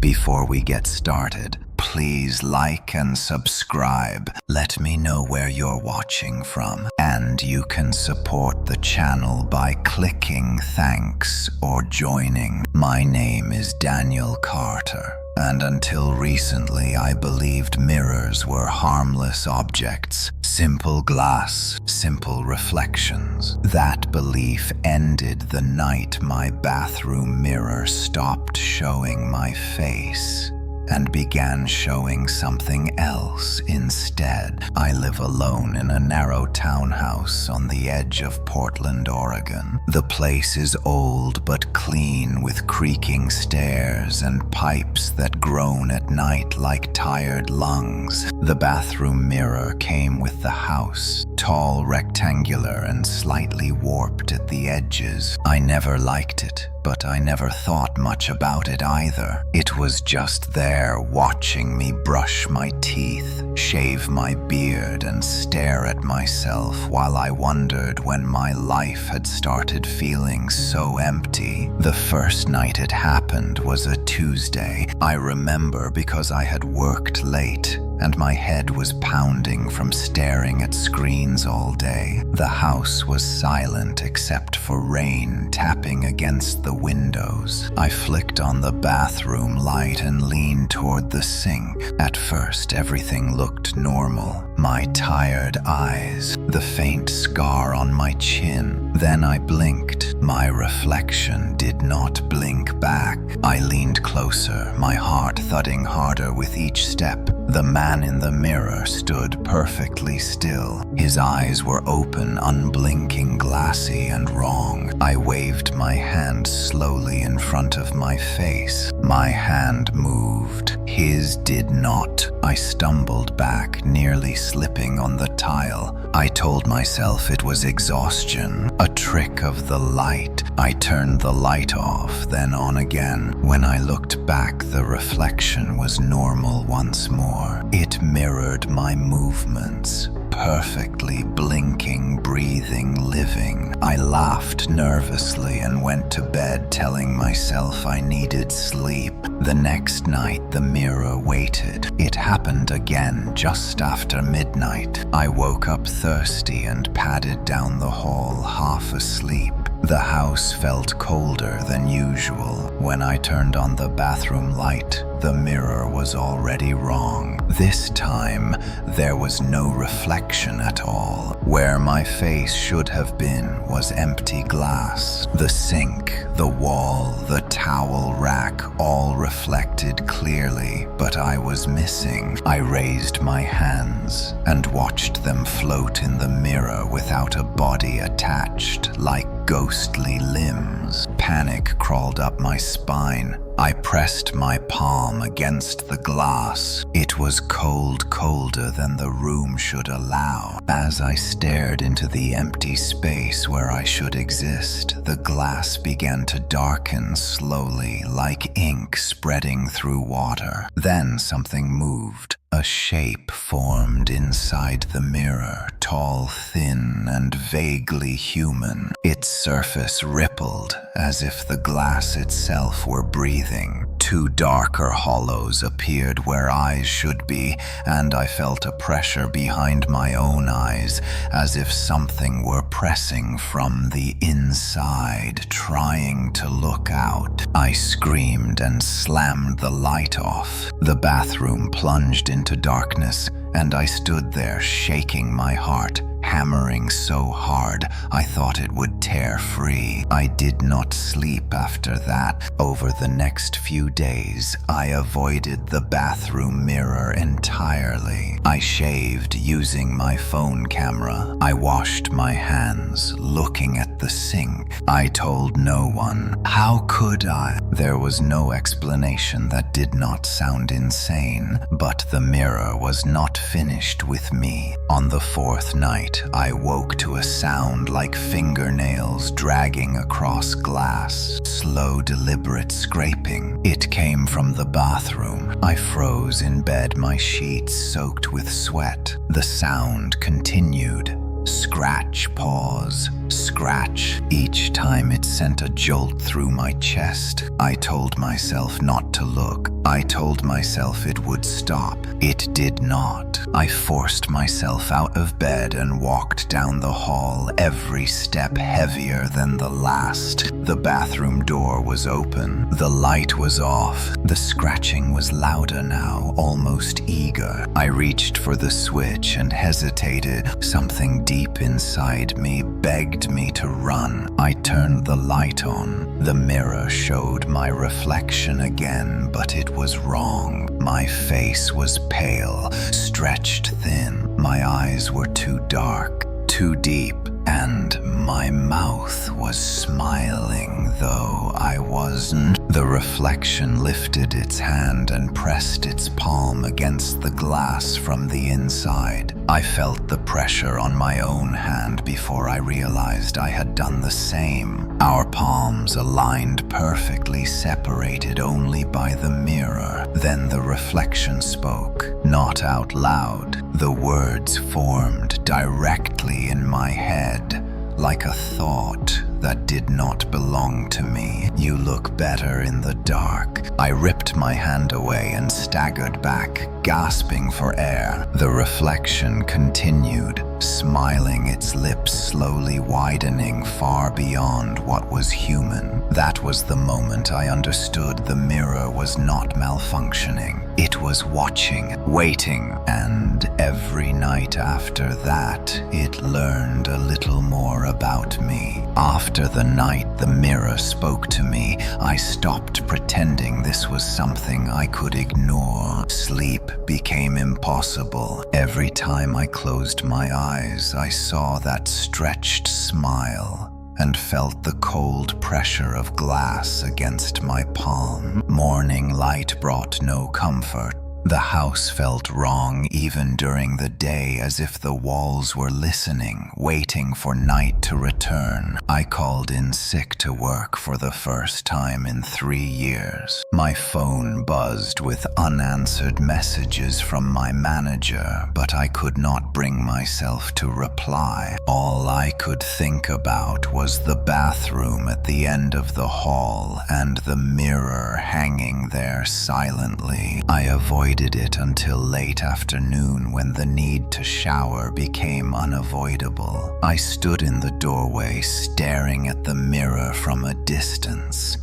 Before we get started, please like and subscribe. Let me know where you're watching from, and you can support the channel by clicking thanks or joining. My name is Daniel Carter, and until recently I believed mirrors were harmless objects, simple glass, simple reflections. That belief ended the night my bathroom mirror stopped showing my face and began showing something else instead. I live alone in a narrow townhouse on the edge of Portland, Oregon. The place is old but clean, with creaking stairs and pipes that groan at night like tired lungs. The bathroom mirror came with the house, tall, rectangular, and slightly warped at the edges. I never liked it, but I never thought much about it either. It was just there, watching me brush my teeth, shave my beard, and stare at myself while I wondered when my life had started feeling so empty. The first night it happened was a Tuesday. I remember because I had worked late and my head was pounding from staring at screens all day. The house was silent except for rain tapping against the windows. I flicked on the bathroom light and leaned toward the sink. At first, everything looked normal. My tired eyes, the faint scar on my chin. Then I blinked. My reflection did not blink back. I leaned closer, my heart thudding harder with each step. The man in the mirror stood perfectly still. His eyes were open, unblinking, glassy, and wrong. I waved my hand slowly in front of my face. My hand moved. His did not. I stumbled back, nearly slipping on the tile. I told myself it was exhaustion, a trick of the light. I turned the light off, then on again. When I looked back, the reflection was normal once more. It mirrored my movements, perfectly blinking, breathing, living. I laughed nervously and went to bed, telling myself I needed sleep. The next night, the mirror waited. It happened again just after midnight. I woke up thirsty and padded down the hall, half asleep. The house felt colder than usual. When I turned on the bathroom light, the mirror was already wrong. This time, there was no reflection at all. Where my face should have been was empty glass. The sink, the wall, the towel rack, all reflected clearly, but I was missing. I raised my hands and watched them float in the mirror without a body attached, like ghostly limbs. Panic crawled up my spine. I pressed my palm against the glass. It was cold, colder than the room should allow. As I stared into the empty space where I should exist, the glass began to darken slowly, like ink spreading through water. Then something moved. A shape formed inside the mirror, tall, thin, and vaguely human. Its surface rippled, as if the glass itself were breathing. Two darker hollows appeared where eyes should be, and I felt a pressure behind my own eyes, as if something were pressing from the inside, trying to look out. I screamed and slammed the light off. The bathroom plunged into darkness, and I stood there shaking my heart, hammering so hard I thought it would tear free. I did not sleep after that. Over the next few days, I avoided the bathroom mirror entirely. I shaved using my phone camera. I washed my hands, looking at the sink. I told no one. How could I? There was no explanation that did not sound insane, but the mirror was not finished with me. On the fourth night, I woke to a sound like fingernails dragging across glass, slow, deliberate scraping. It came from the bathroom. I froze in bed, my sheets soaked with sweat. The sound continued. Scratch, pause, scratch. Each time it sent a jolt through my chest. I told myself not to look. I told myself it would stop. It did not. I forced myself out of bed and walked down the hall, every step heavier than the last. The bathroom door was open. The light was off. The scratching was louder now, almost eager. I reached for the switch and hesitated. Something deep inside me begged me to run. I turned the light on. The mirror showed my reflection again, but it was wrong. My face was pale, stretched thin. My eyes were too dark, too deep, and my mouth was smiling, though I wasn't. The reflection lifted its hand and pressed its palm against the glass from the inside. I felt the pressure on my own hand before I realized I had done the same. Our palms aligned perfectly, separated only by the mirror. Then the reflection spoke, not out loud. The words formed directly in my head, like a thought that did not belong to me. You look better in the dark. I ripped my hand away and staggered back, gasping for air. The reflection continued, smiling, its lips slowly widening far beyond what was human. That was the moment I understood the mirror was not malfunctioning. It was watching, waiting, and every night after that, it learned a little more about me. After the night the mirror spoke to me, I stopped pretending this was something I could ignore. Sleep became impossible. Every time I closed my eyes, I saw that stretched smile and felt the cold pressure of glass against my palm. Morning light brought no comfort. The house felt wrong even during the day, as if the walls were listening, waiting for night to return. I called in sick to work for the first time in 3 years. My phone buzzed with unanswered messages from my manager, but I could not bring myself to reply. All I could think about was the bathroom at the end of the hall and the mirror hanging there silently. I avoided it until late afternoon, when the need to shower became unavoidable. I stood in the doorway, staring at the mirror from a distance.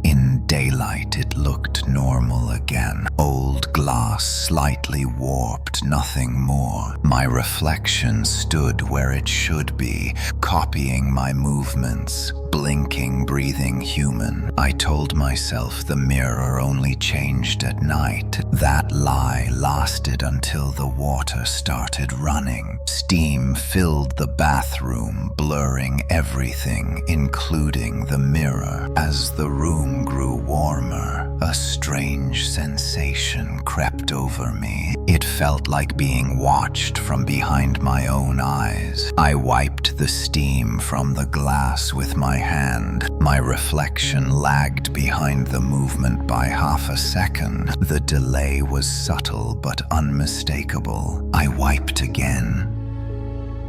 In daylight, it looked normal again. Old glass, slightly warped, nothing more. My reflection stood where it should be, copying my movements. Blinking, breathing human. I told myself the mirror only changed at night. That lie lasted until the water started running. Steam filled the bathroom, blurring everything, including the mirror. As the room grew warmer, a strange sensation crept over me. It felt like being watched from behind my own eyes. I wiped the steam from the glass with my hand. My reflection lagged behind the movement by half a second. The delay was subtle but unmistakable. I wiped again.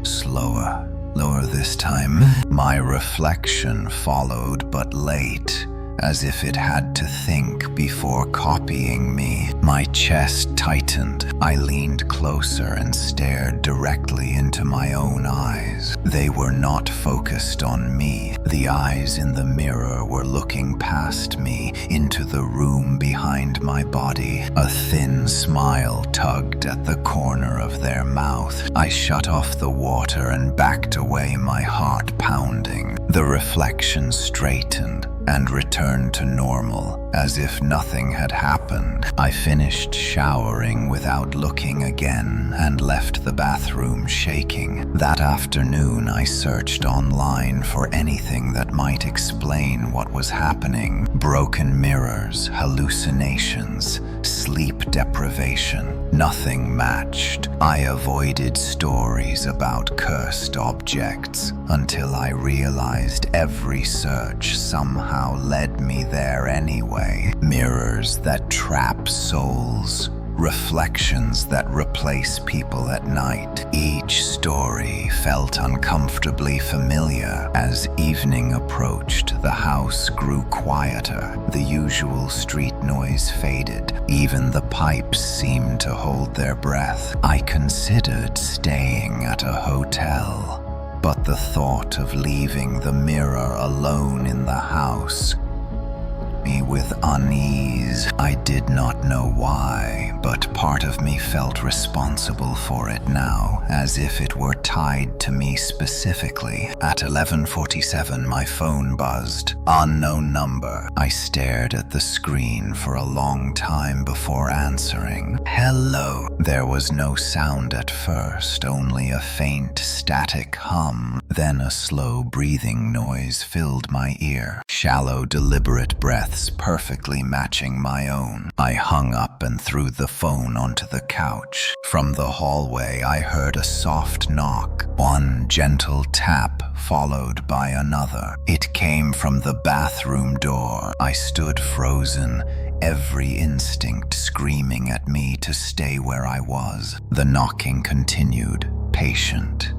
Slower, lower this time. My reflection followed, but late, as if it had to think before copying me. My chest tightened. I leaned closer and stared directly into my own eyes. They were not focused on me. The eyes in the mirror were looking past me, into the room behind my body. A thin smile tugged at the corner of their mouth. I shut off the water and backed away, my heart pounding. The reflection straightened and returned to normal, as if nothing had happened. I finished showering without looking again and left the bathroom shaking. That afternoon, I searched online for anything that might explain what was happening. Broken mirrors, hallucinations, sleep deprivation. Nothing matched. I avoided stories about cursed objects until I realized every search somehow led me there anyway. Mirrors that trap souls, reflections that replace people at night. Each story felt uncomfortably familiar. As evening approached, the house grew quieter. The usual street noise faded. Even the pipes seemed to hold their breath. I considered staying at a hotel, but the thought of leaving the mirror alone in the house me with unease. I did not know why, but part of me felt responsible for it now, as if it were tied to me specifically. At 11:47, my phone buzzed. Unknown number. I stared at the screen for a long time before answering. Hello. There was no sound at first, only a faint static hum. Then a slow breathing noise filled my ear. Shallow, deliberate breaths perfectly matching my own. I hung up and threw the phone onto the couch. From the hallway, I heard a soft knock. One gentle tap followed by another. It came from the bathroom door. I stood frozen, every instinct screaming at me to stay where I was. The knocking continued, patient,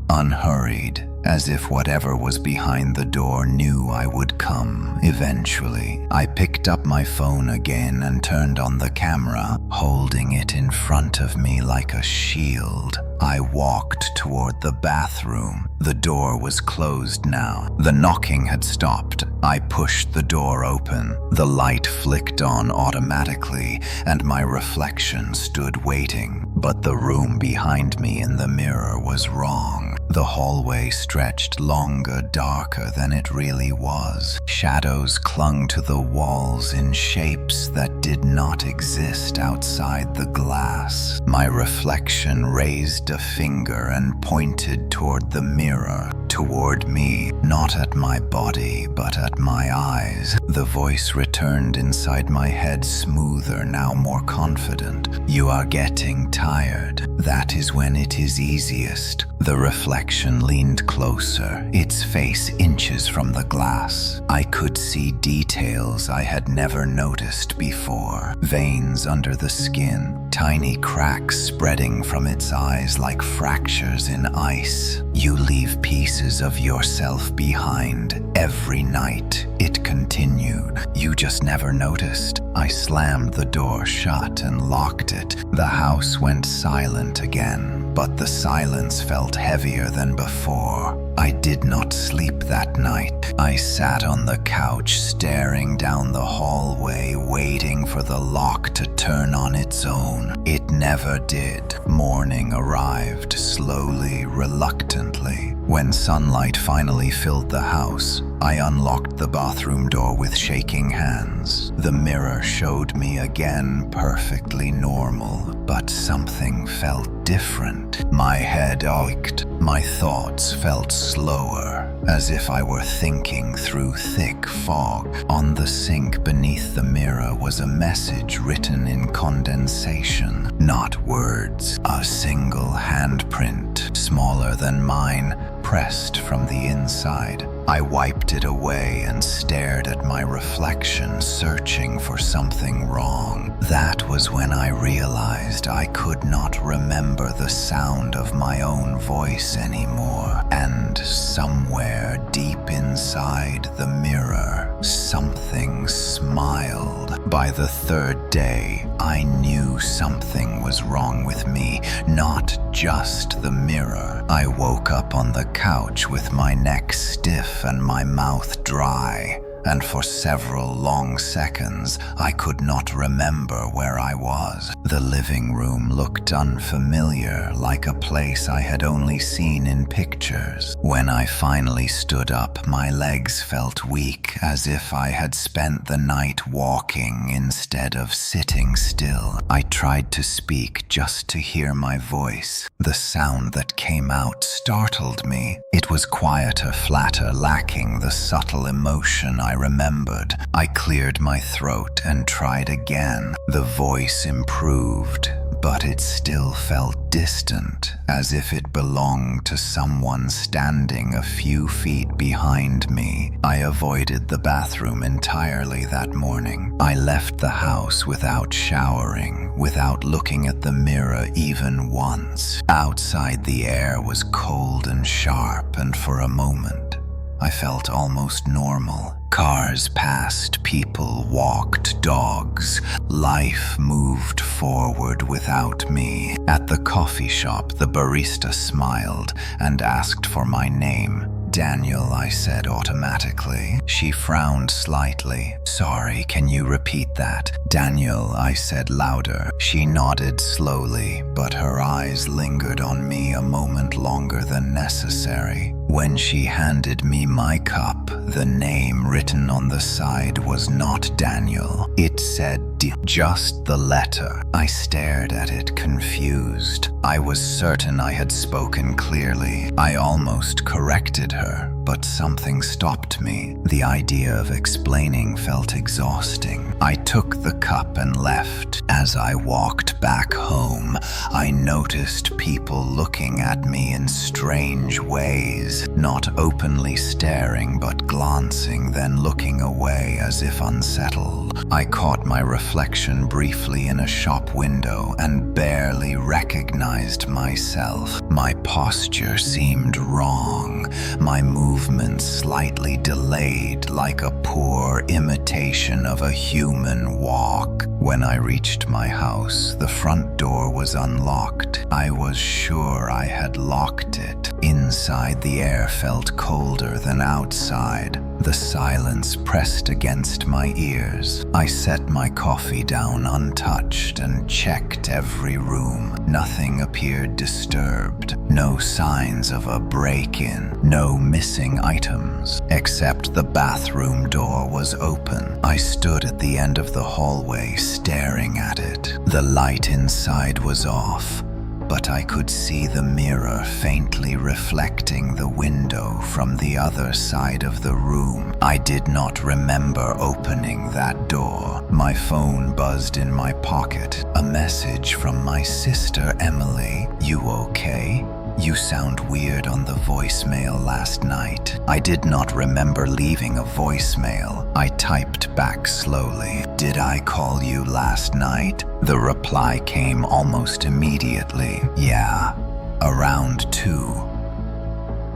unhurried, as if whatever was behind the door knew I would come eventually. I picked up my phone again and turned on the camera, holding it in front of me like a shield. I walked toward the bathroom. The door was closed now. The knocking had stopped. I pushed the door open. The light flicked on automatically, and my reflection stood waiting. But the room behind me in the mirror was wrong. The hallway stretched longer, darker than it really was. Shadows clung to the walls in shapes that did not exist outside the glass. My reflection raised a finger and pointed toward the mirror, toward me, not at my body, but at my eyes. The voice returned inside my head, smoother, now more confident. You are getting tired. That is when it is easiest. The reflection leaned closer, its face inches from the glass. I could see details I had never noticed before. Veins under the skin, tiny cracks spreading from its eyes like fractures in ice. You leave pieces of yourself behind every night, it continued. You just never noticed. I slammed the door shut and locked it. The house went silent again, but the silence felt heavier than before. I did not sleep that night. I sat on the couch, staring down the hallway, waiting for the lock to turn on its own. It never did. Morning arrived, slowly, reluctantly. When sunlight finally filled the house, I unlocked the bathroom door with shaking hands. The mirror showed me again perfectly normal, but something felt different. My head ached. My thoughts felt slower, as if I were thinking through thick fog. On the sink beneath the mirror was a message written in condensation, not words. A single handprint, smaller than mine, pressed from the inside. I wiped it away and stared at my reflection, searching for something wrong. That was when I realized I could not remember the sound of my own voice anymore. And somewhere deep inside the mirror, something smiled. By the third day, I knew something was wrong with me, not just the mirror. I woke up on the couch with my neck stiff and my mouth dry, and for several long seconds I could not remember where I was. The living room looked unfamiliar, like a place I had only seen in pictures. When I finally stood up, my legs felt weak, as if I had spent the night walking instead of sitting still. I tried to speak just to hear my voice. The sound that came out startled me. It was quieter, flatter, lacking the subtle emotion I remembered. I cleared my throat and tried again. The voice improved, but it still felt distant, as if it belonged to someone standing a few feet behind me. I avoided the bathroom entirely that morning. I left the house without showering, without looking at the mirror even once. Outside, the air was cold and sharp, and for a moment, I felt almost normal. Cars passed, people walked, dogs. Life moved forward without me. At the coffee shop, the barista smiled and asked for my name. Daniel, I said automatically. She frowned slightly. Sorry, can you repeat that? Daniel, I said louder. She nodded slowly, but her eyes lingered on me a moment longer than necessary. When she handed me my cup, the name written on the side was not Daniel. It said just the letter. I stared at it, confused. I was certain I had spoken clearly. I almost corrected her, but something stopped me. The idea of explaining felt exhausting. I took the cup and left. As I walked back home, I noticed people looking at me in strange ways, not openly staring but glancing, then looking away as if unsettled. I caught my reflection briefly in a shop window and barely recognized myself. My posture seemed wrong, my movements slightly delayed, like a poor imitation of a human walk. When I reached my house, the front door was unlocked. I was sure I had locked it. Inside, the air felt colder than outside. The silence pressed against my ears. I set my coffee down untouched and checked every room. Nothing appeared disturbed. No signs of a break-in. No missing items. Except the bathroom door was open. I stood at the end of the hallway, staring at it. The light inside was off, but I could see the mirror faintly reflecting the window from the other side of the room. I did not remember opening that door. My phone buzzed in my pocket. A message from my sister Emily. "You okay? You sound weird on the voicemail last night." I did not remember leaving a voicemail. I typed back slowly. "Did I call you last night?" The reply came almost immediately. "Yeah, around 2.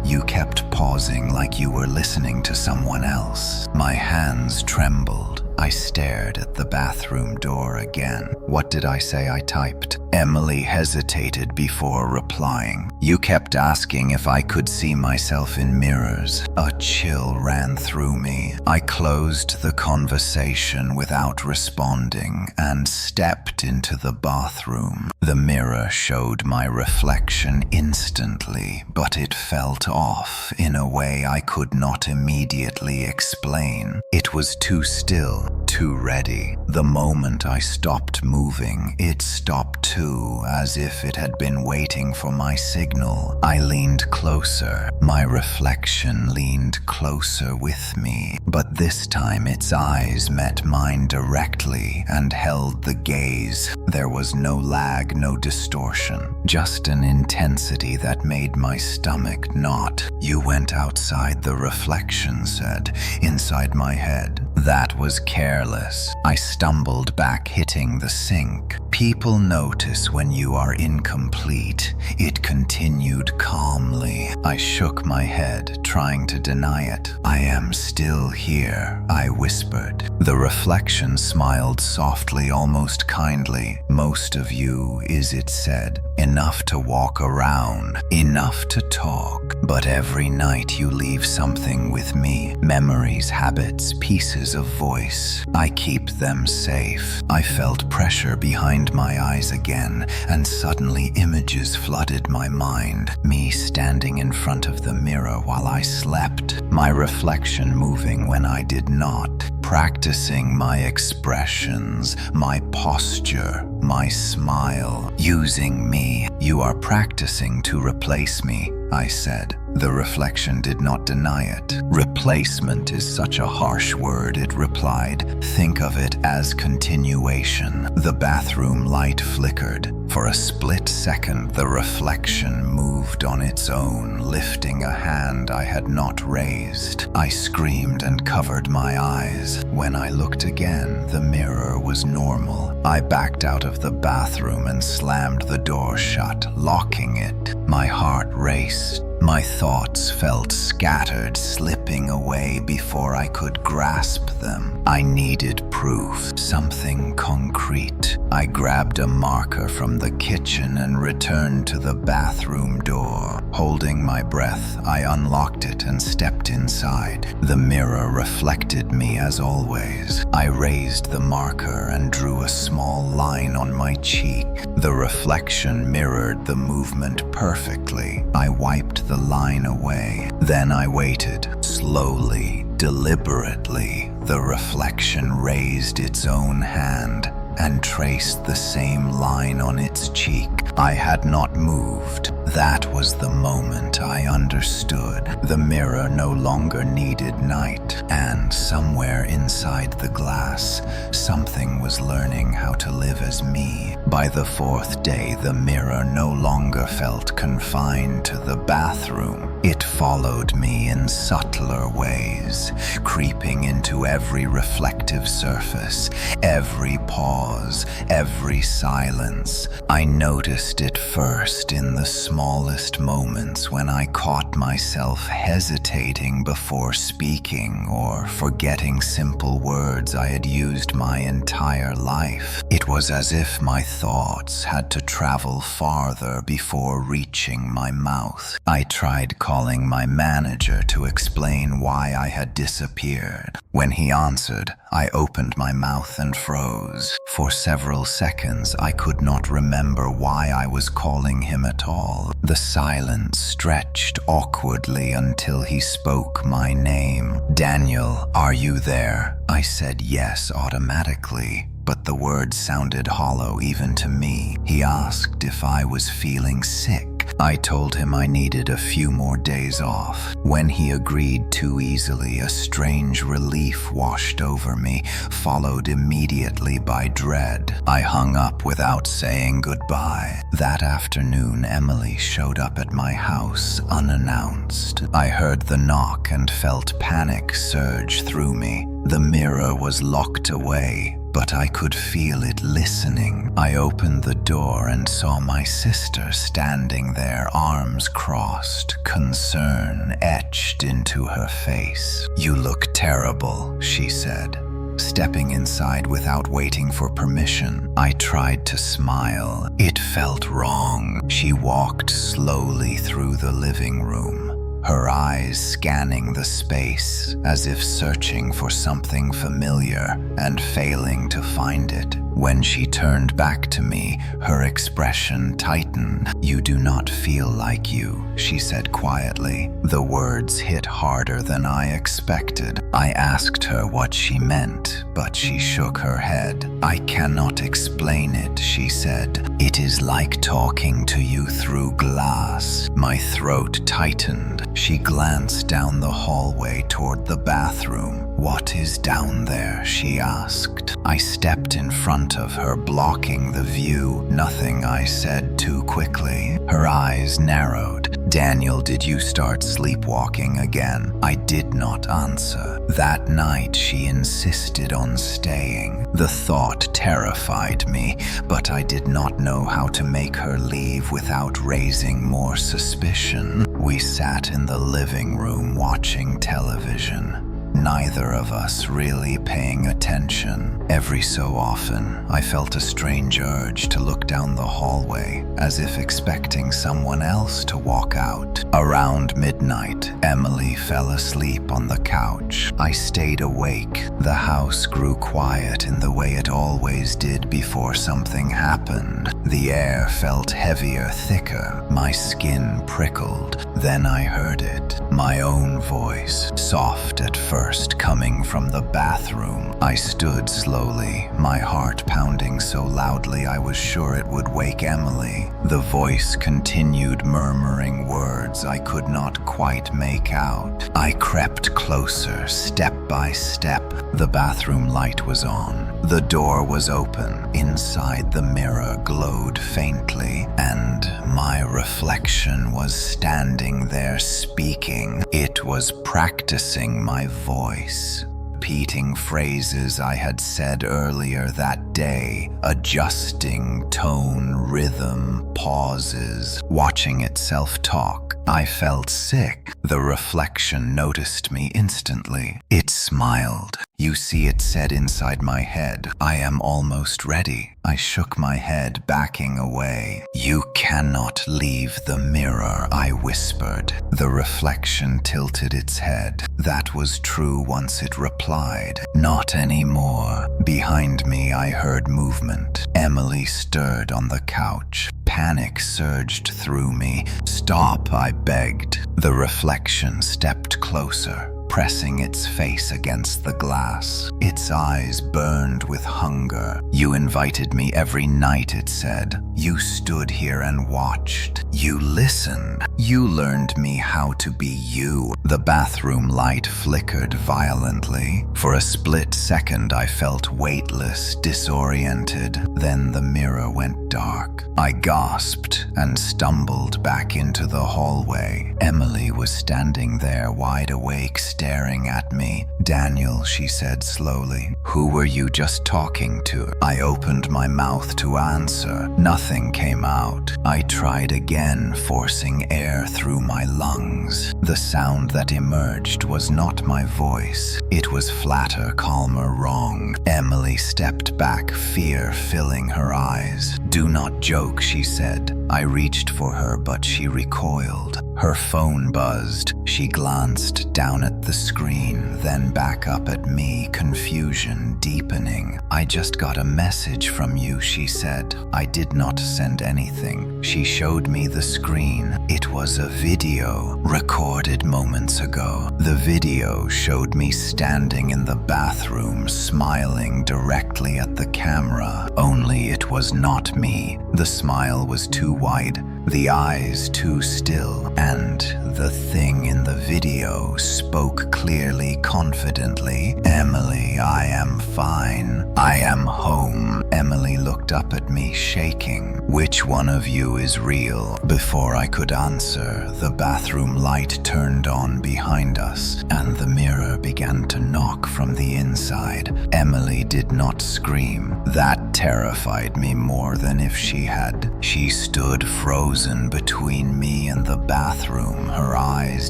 You kept pausing like you were listening to someone else." My hands trembled. I stared at the bathroom door again. "What did I say?" I typed. Emily hesitated before replying. "You kept asking if I could see myself in mirrors." A chill ran through me. I closed the conversation without responding and stepped into the bathroom. The mirror showed my reflection instantly, but it felt off in a way I could not immediately explain. It was too still, too ready. The moment I stopped moving, it stopped too, as if it had been waiting for my signal. I leaned closer. My reflection leaned closer with me, but this time its eyes met mine directly and held the gaze. There was no lag, no distortion, just an intensity that made my stomach knot. "You went outside," the reflection said, inside my head. That was careless. I stumbled back, hitting the sink. "People notice when you are incomplete," it continued calmly. I shook my head, trying to deny it. "I am still here," I whispered. The reflection smiled softly, almost kindly. "Most of you is," it said, "enough to walk around, enough to talk. But every night you leave something with me. Memories, habits, pieces of voice. I keep them safe." I felt pressure behind my eyes again, and suddenly images flooded my mind. Me standing in front of the mirror while I slept, my reflection moving when I did not, practicing my expressions, my posture, my smile, using me. "You are practicing to replace me," I said. The reflection did not deny it. "Replacement is such a harsh word," it replied. "Think of it as continuation." The bathroom light flickered. For a split second, the reflection moved on its own, lifting a hand I had not raised. I screamed and covered my eyes. When I looked again, the mirror was normal. I backed out of the bathroom and slammed the door shut, locking it. My heart raced. My thoughts felt scattered, slipping away before I could grasp them. I needed proof, something concrete. I grabbed a marker from the kitchen and returned to the bathroom door. Holding my breath, I unlocked it and stepped inside. The mirror reflected me as always. I raised the marker and drew a small line on my cheek. The reflection mirrored the movement perfectly. I wiped the line away. Then I waited. Slowly, deliberately, the reflection raised its own hand and traced the same line on its cheek. I had not moved. That was the moment I understood. The mirror no longer needed night, and somewhere inside the glass, something was learning how to live as me. By the fourth day, the mirror no longer felt confined to the bathroom. It followed me in subtler ways, creeping into every reflective surface, every pause, every silence. I noticed it first in the smallest moments when I caught myself hesitating before speaking or forgetting simple words I had used my entire life. It was as if my thoughts had to travel farther before reaching my mouth. I tried calling my manager to explain why I had disappeared. When he answered, I opened my mouth and froze. For several seconds, I could not remember why I was calling him at all. The silence stretched awkwardly until he spoke my name. "Daniel, are you there?" I said yes automatically, but the words sounded hollow even to me. He asked if I was feeling sick. I told him I needed a few more days off. When he agreed too easily, a strange relief washed over me, followed immediately by dread. I hung up without saying goodbye. That afternoon, Emily showed up at my house unannounced. I heard the knock and felt panic surge through me. The mirror was locked away, but I could feel it listening. I opened the door and saw my sister standing there, arms crossed, concern etched into her face. "You look terrible," she said, stepping inside without waiting for permission. I tried to smile. It felt wrong. She walked slowly through the living room, her eyes scanning the space as if searching for something familiar and failing to find it. When she turned back to me, her expression tightened. "You do not feel like you," she said quietly. The words hit harder than I expected. I asked her what she meant, but she shook her head. "I cannot explain it," she said. "It is like talking to you through glass." My throat tightened. She glanced down the hallway toward the bathroom. "What is down there?" she asked. I stepped in front of her, blocking the view. "Nothing," I said too quickly. Her eyes narrowed. "Daniel, did you start sleepwalking again?" I did not answer. That night, she insisted on staying. The thought terrified me, but I did not know how to make her leave without raising more suspicion. We sat in the living room watching television, neither of us really paying attention. Every so often, I felt a strange urge to look down the hallway, as if expecting someone else to walk out. Around midnight, Emily fell asleep on the couch. I stayed awake. The house grew quiet in the way it always did before something happened. The air felt heavier, thicker. My skin prickled. Then I heard it. My own voice, soft at first, coming from the bathroom. I stood slowly, my heart pounding so loudly I was sure it would wake Emily. The voice continued murmuring words I could not quite make out. I crept closer, step by step. The bathroom light was on. The door was open. Inside, the mirror glowed faintly, and my reflection was standing there speaking. It was practicing my voice, repeating phrases I had said earlier that day, adjusting tone, rhythm, pauses, watching itself talk. I felt sick. The reflection noticed me instantly. It smiled. "You see," it said inside my head, "I am almost ready." I shook my head, backing away. "You cannot leave the mirror," I whispered. The reflection tilted its head. That was true once it replied. "Not anymore." Behind me, I heard movement. Emily stirred on the couch. Panic surged through me. "Stop," I begged. The reflection stepped closer, pressing its face against the glass. Its eyes burned with hunger. "You invited me every night," it said. "You stood here and watched. You listened. You learned me how to be you." The bathroom light flickered violently. For a split second, I felt weightless, disoriented. Then the mirror went dark. I gasped and stumbled back into the hallway. Emily was standing there, wide awake, staring at me. "Daniel," she said slowly, "who were you just talking to?" I opened my mouth to answer. Nothing came out. I tried again, forcing air through my lungs. The sound that emerged was not my voice. It was flatter, calmer, wrong. Emily stepped back, fear filling her eyes. "Do not joke," she said. I reached for her, but she recoiled. Her phone buzzed. She glanced down at the screen, then back up at me, confusion deepening. "I just got a message from you," she said. "I did not send anything." She showed me the screen. It was a video recorded moments ago. The video showed me standing in the bathroom, smiling directly at the camera. Only it was not me. The smile was too wide, the eyes too still, and the thing in the video spoke clearly, confidently. "Emily, I am fine. I am home." Emily looked up at me, shaking. "Which one of you is real?" Before I could answer, the bathroom light turned on behind us, and the mirror began to knock from the inside. Emily did not scream. That terrified me more than if she had. She stood frozen between me and the bathroom, her eyes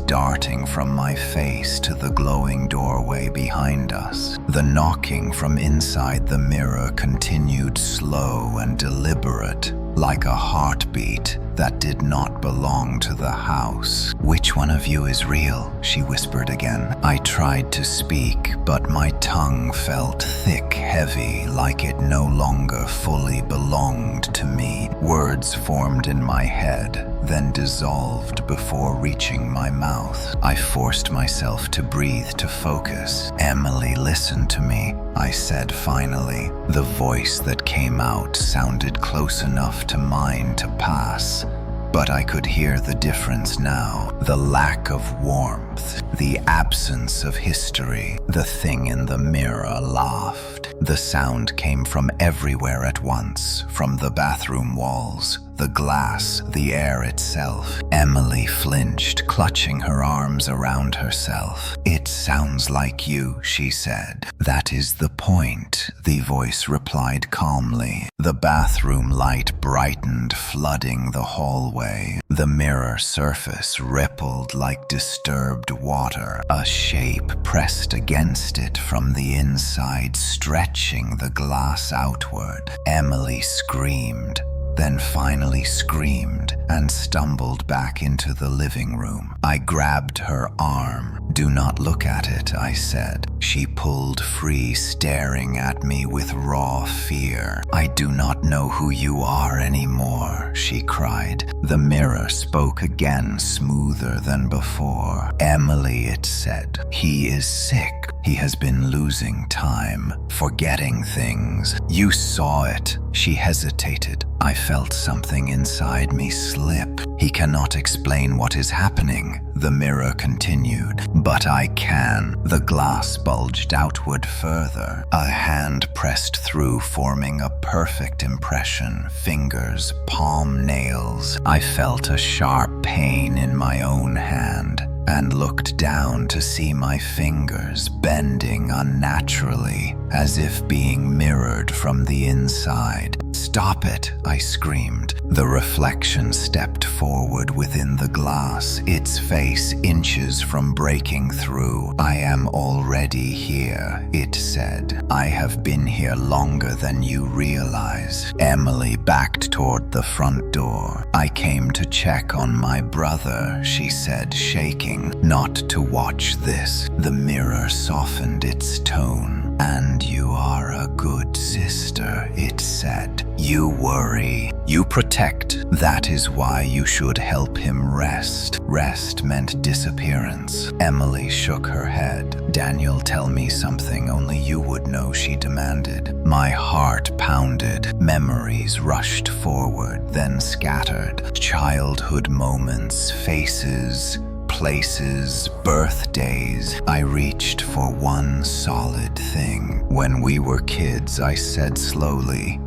darting from my face to the glowing doorway behind us. The knocking from inside the mirror continued, slow and deliberate, like a heartbeat that did not belong to the house. "Which one of you is real?" she whispered again. I tried to speak, but my tongue felt thick, heavy, like it no longer fully belonged to me. Words formed in my head, then dissolved before reaching my mouth. I forced myself to breathe, to focus. "Emily, listen to me," I said finally. The voice that came out sounded close enough to mine to pass, but I could hear the difference now. The lack of warmth, the absence of history. The thing in the mirror laughed. The sound came from everywhere at once, from the bathroom walls, the glass, the air itself. Emily flinched, clutching her arms around herself. "It sounds like you," she said. "That is the point," the voice replied calmly. The bathroom light brightened, flooding the hallway. The mirror surface rippled like disturbed water. A shape pressed against it from the inside, stretching the glass outward. Emily screamed, then finally screamed and stumbled back into the living room. I grabbed her arm. "Do not look at it," I said. She pulled free, staring at me with raw fear. "I do not know who you are anymore," she cried. The mirror spoke again, smoother than before. "Emily," it said, "he is sick. He has been losing time, forgetting things. You saw it. She hesitated. I felt something inside me slip. He cannot explain what is happening, the mirror continued. But I can. The glass bulged outward further. A hand pressed through, forming a perfect impression. Fingers, palm nails. I felt a sharp pain in my own hand and looked down to see my fingers bending unnaturally, as if being mirrored from the inside. "Stop it," I screamed. The reflection stepped forward within the glass, its face inches from breaking through. "I am already here," it said. "I have been here longer than you realize." Emily backed toward the front door. "I came to check on my brother," she said, shaking. "Not to watch this." The mirror softened its tone. "And you are a good sister," it said. "You worry. You protect. That is why you should help him rest." Rest meant disappearance. Emily shook her head. "Daniel, tell me something only you would know," she demanded. My heart pounded. Memories rushed forward, then scattered. Childhood moments, faces, places, birthdays. I reached for one solid thing. "When we were kids," I said slowly,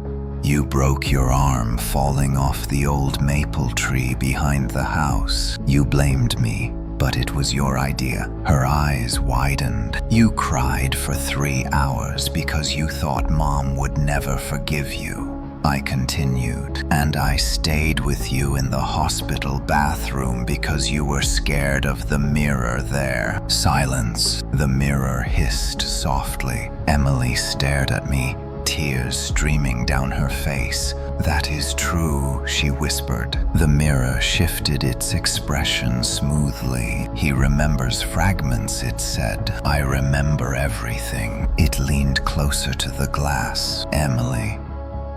"you broke your arm falling off the old maple tree behind the house. You blamed me, but it was your idea." Her eyes widened. "You cried for 3 hours because you thought Mom would never forgive you," I continued. "And I stayed with you in the hospital bathroom because you were scared of the mirror there." Silence. The mirror hissed softly. Emily stared at me, tears streaming down her face. "That is true," she whispered. The mirror shifted its expression smoothly. "He remembers fragments," it said. "I remember everything." It leaned closer to the glass. "Emily,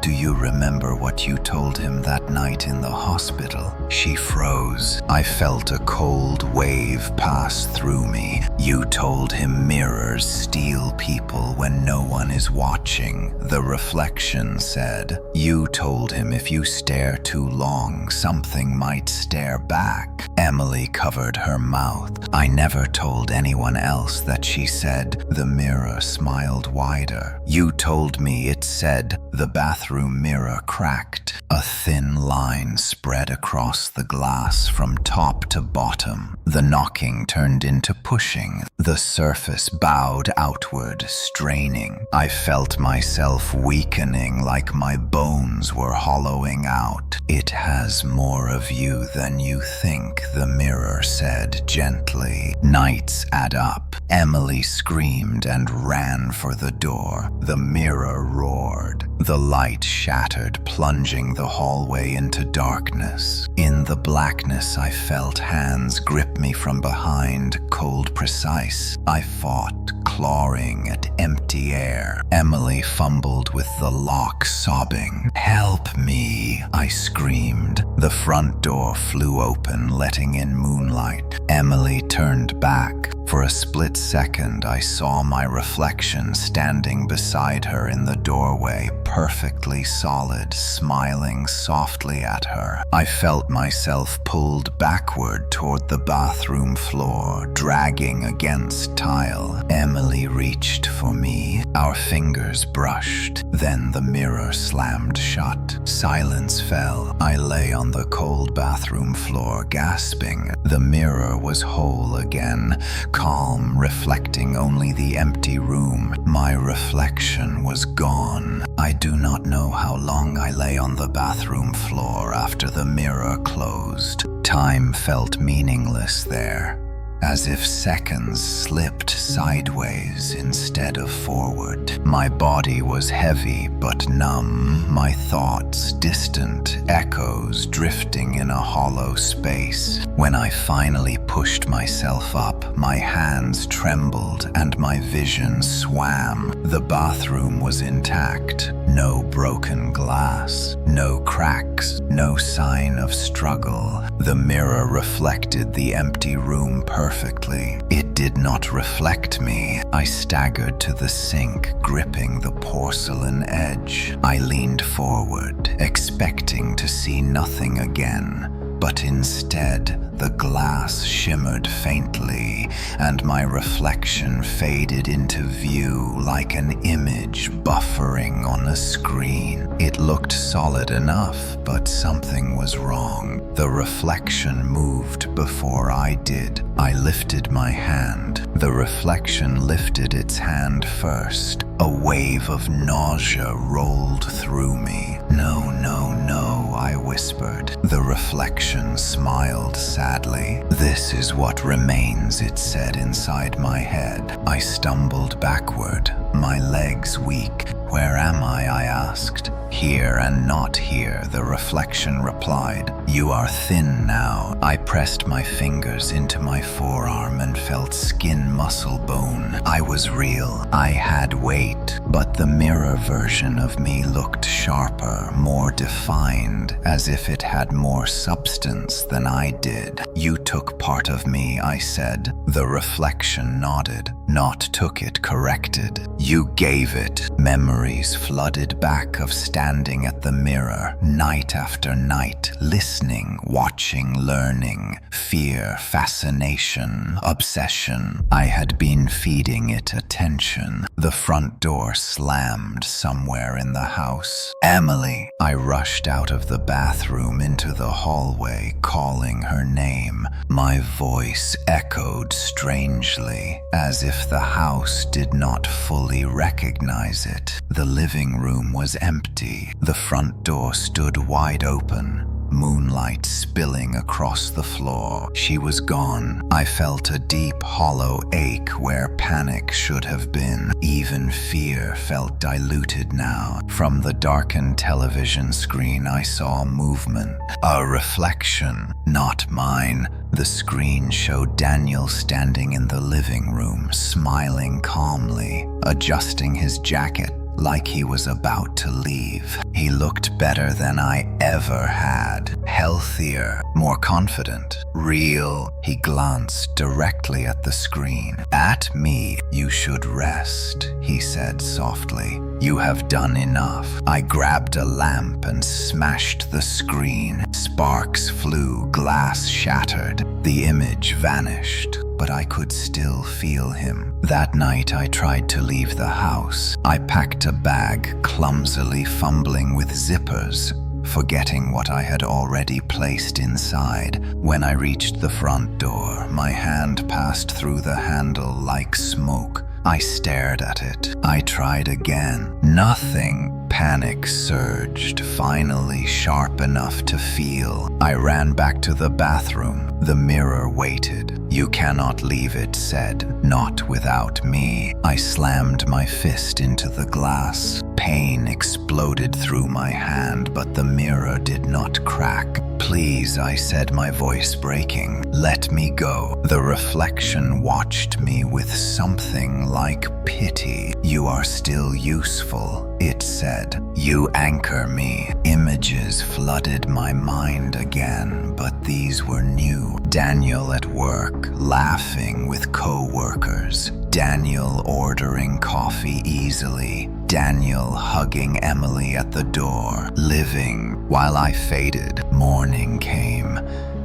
do you remember what you told him that night in the hospital?" She froze. I felt a cold wave pass through me. "You told him mirrors steal people when no one is watching," the reflection said. "You told him if you stare too long, something might stare back." Emily covered her mouth. "I never told anyone else that," she said. The mirror smiled wider. "You told me," it said. The bathroom mirror cracked. A thin line spread across the glass from top to bottom. The knocking turned into pushing. The surface bowed outward, straining. I felt myself weakening, like my bones were hollowing out. "It has more of you than you think," the mirror said gently. "Nights add up." Emily screamed and ran for the door. The mirror roared. The light shattered, plunging the hallway into darkness. In the blackness, I felt hands grip me from behind, cold precise. I fought, clawing at empty air. Emily fumbled with the lock, sobbing. "Help me," I screamed. The front door flew open, letting in moonlight. Emily turned back. For a split second, I saw my reflection standing beside her in the doorway, perfectly solid, smiling softly at her. I felt myself pulled backward toward the bathroom floor, dragging against tile. Emily reached for me. Our fingers brushed. Then the mirror slammed shut. Silence fell. I lay on the cold bathroom floor, gasping. The mirror was whole again, calm, reflecting only the empty room. My reflection was gone. I do not know how long I lay on the bathroom floor after the mirror closed. Time felt meaningless there, as if seconds slipped sideways instead of forward. My body was heavy but numb, my thoughts distant, echoes drifting in a hollow space. When I finally pushed myself up, my hands trembled and my vision swam. The bathroom was intact. No broken glass, no cracks, no sign of struggle. The mirror reflected the empty room perfectly. It did not reflect me. I staggered to the sink, gripping the porcelain edge. I leaned forward, expecting to see nothing again. But instead, the glass shimmered faintly, and my reflection faded into view like an image buffering on a screen. It looked solid enough, but something was wrong. The reflection moved before I did. I lifted my hand. The reflection lifted its hand first. A wave of nausea rolled through me. No, no, no, I whispered. The reflection smiled sadly. This is what remains, it said inside my head. I stumbled backward, my legs weak. Where am I asked. Here and not here, the reflection replied. You are thin now. I pressed my fingers into my forearm and felt skin, muscle, bone. I was real. I had weight, but the mirror version of me looked sharper, more defined, as if it had more substance than I did. You took part of me, I said. The reflection nodded. Not took it, corrected. You gave it. Memories flooded back of standing at the mirror, night after night, listening, watching, learning, fear, fascination, obsession. I had been feeding it attention. The front door slammed somewhere in the house. Emily! I rushed out of the bathroom into the hallway, calling her name. My voice echoed strangely, as if the house did not fully recognize it. The living room was empty. The front door stood wide open, moonlight spilling across the floor. She was gone. I felt a deep, hollow ache where panic should have been. Even fear felt diluted now. From the darkened television screen, I saw movement. A reflection, not mine. The screen showed Daniel standing in the living room, smiling calmly, adjusting his jacket like he was about to leave. He looked better than I ever had. Healthier, more confident, real. He glanced directly at the screen. At me. You should rest, he said softly. You have done enough. I grabbed a lamp and smashed the screen. Sparks flew, glass shattered. The image vanished, but I could still feel him. That night I tried to leave the house. I packed a bag, clumsily fumbling with zippers, forgetting what I had already placed inside. When I reached the front door, my hand passed through the handle like smoke. I stared at it. I tried again. Nothing. Panic surged, finally sharp enough to feel. I ran back to the bathroom. The mirror waited. You cannot leave, it said. Not without me. I slammed my fist into the glass. Pain exploded through my hand, but the mirror did not crack. Please, I said, my voice breaking. Let me go. The reflection watched me with something like pity. You are still useful, it said. You anchor me. Images flooded my mind again, but these were new. Daniel at work, laughing with co-workers. Daniel ordering coffee easily. Daniel hugging Emily at the door, living. While I faded, morning came,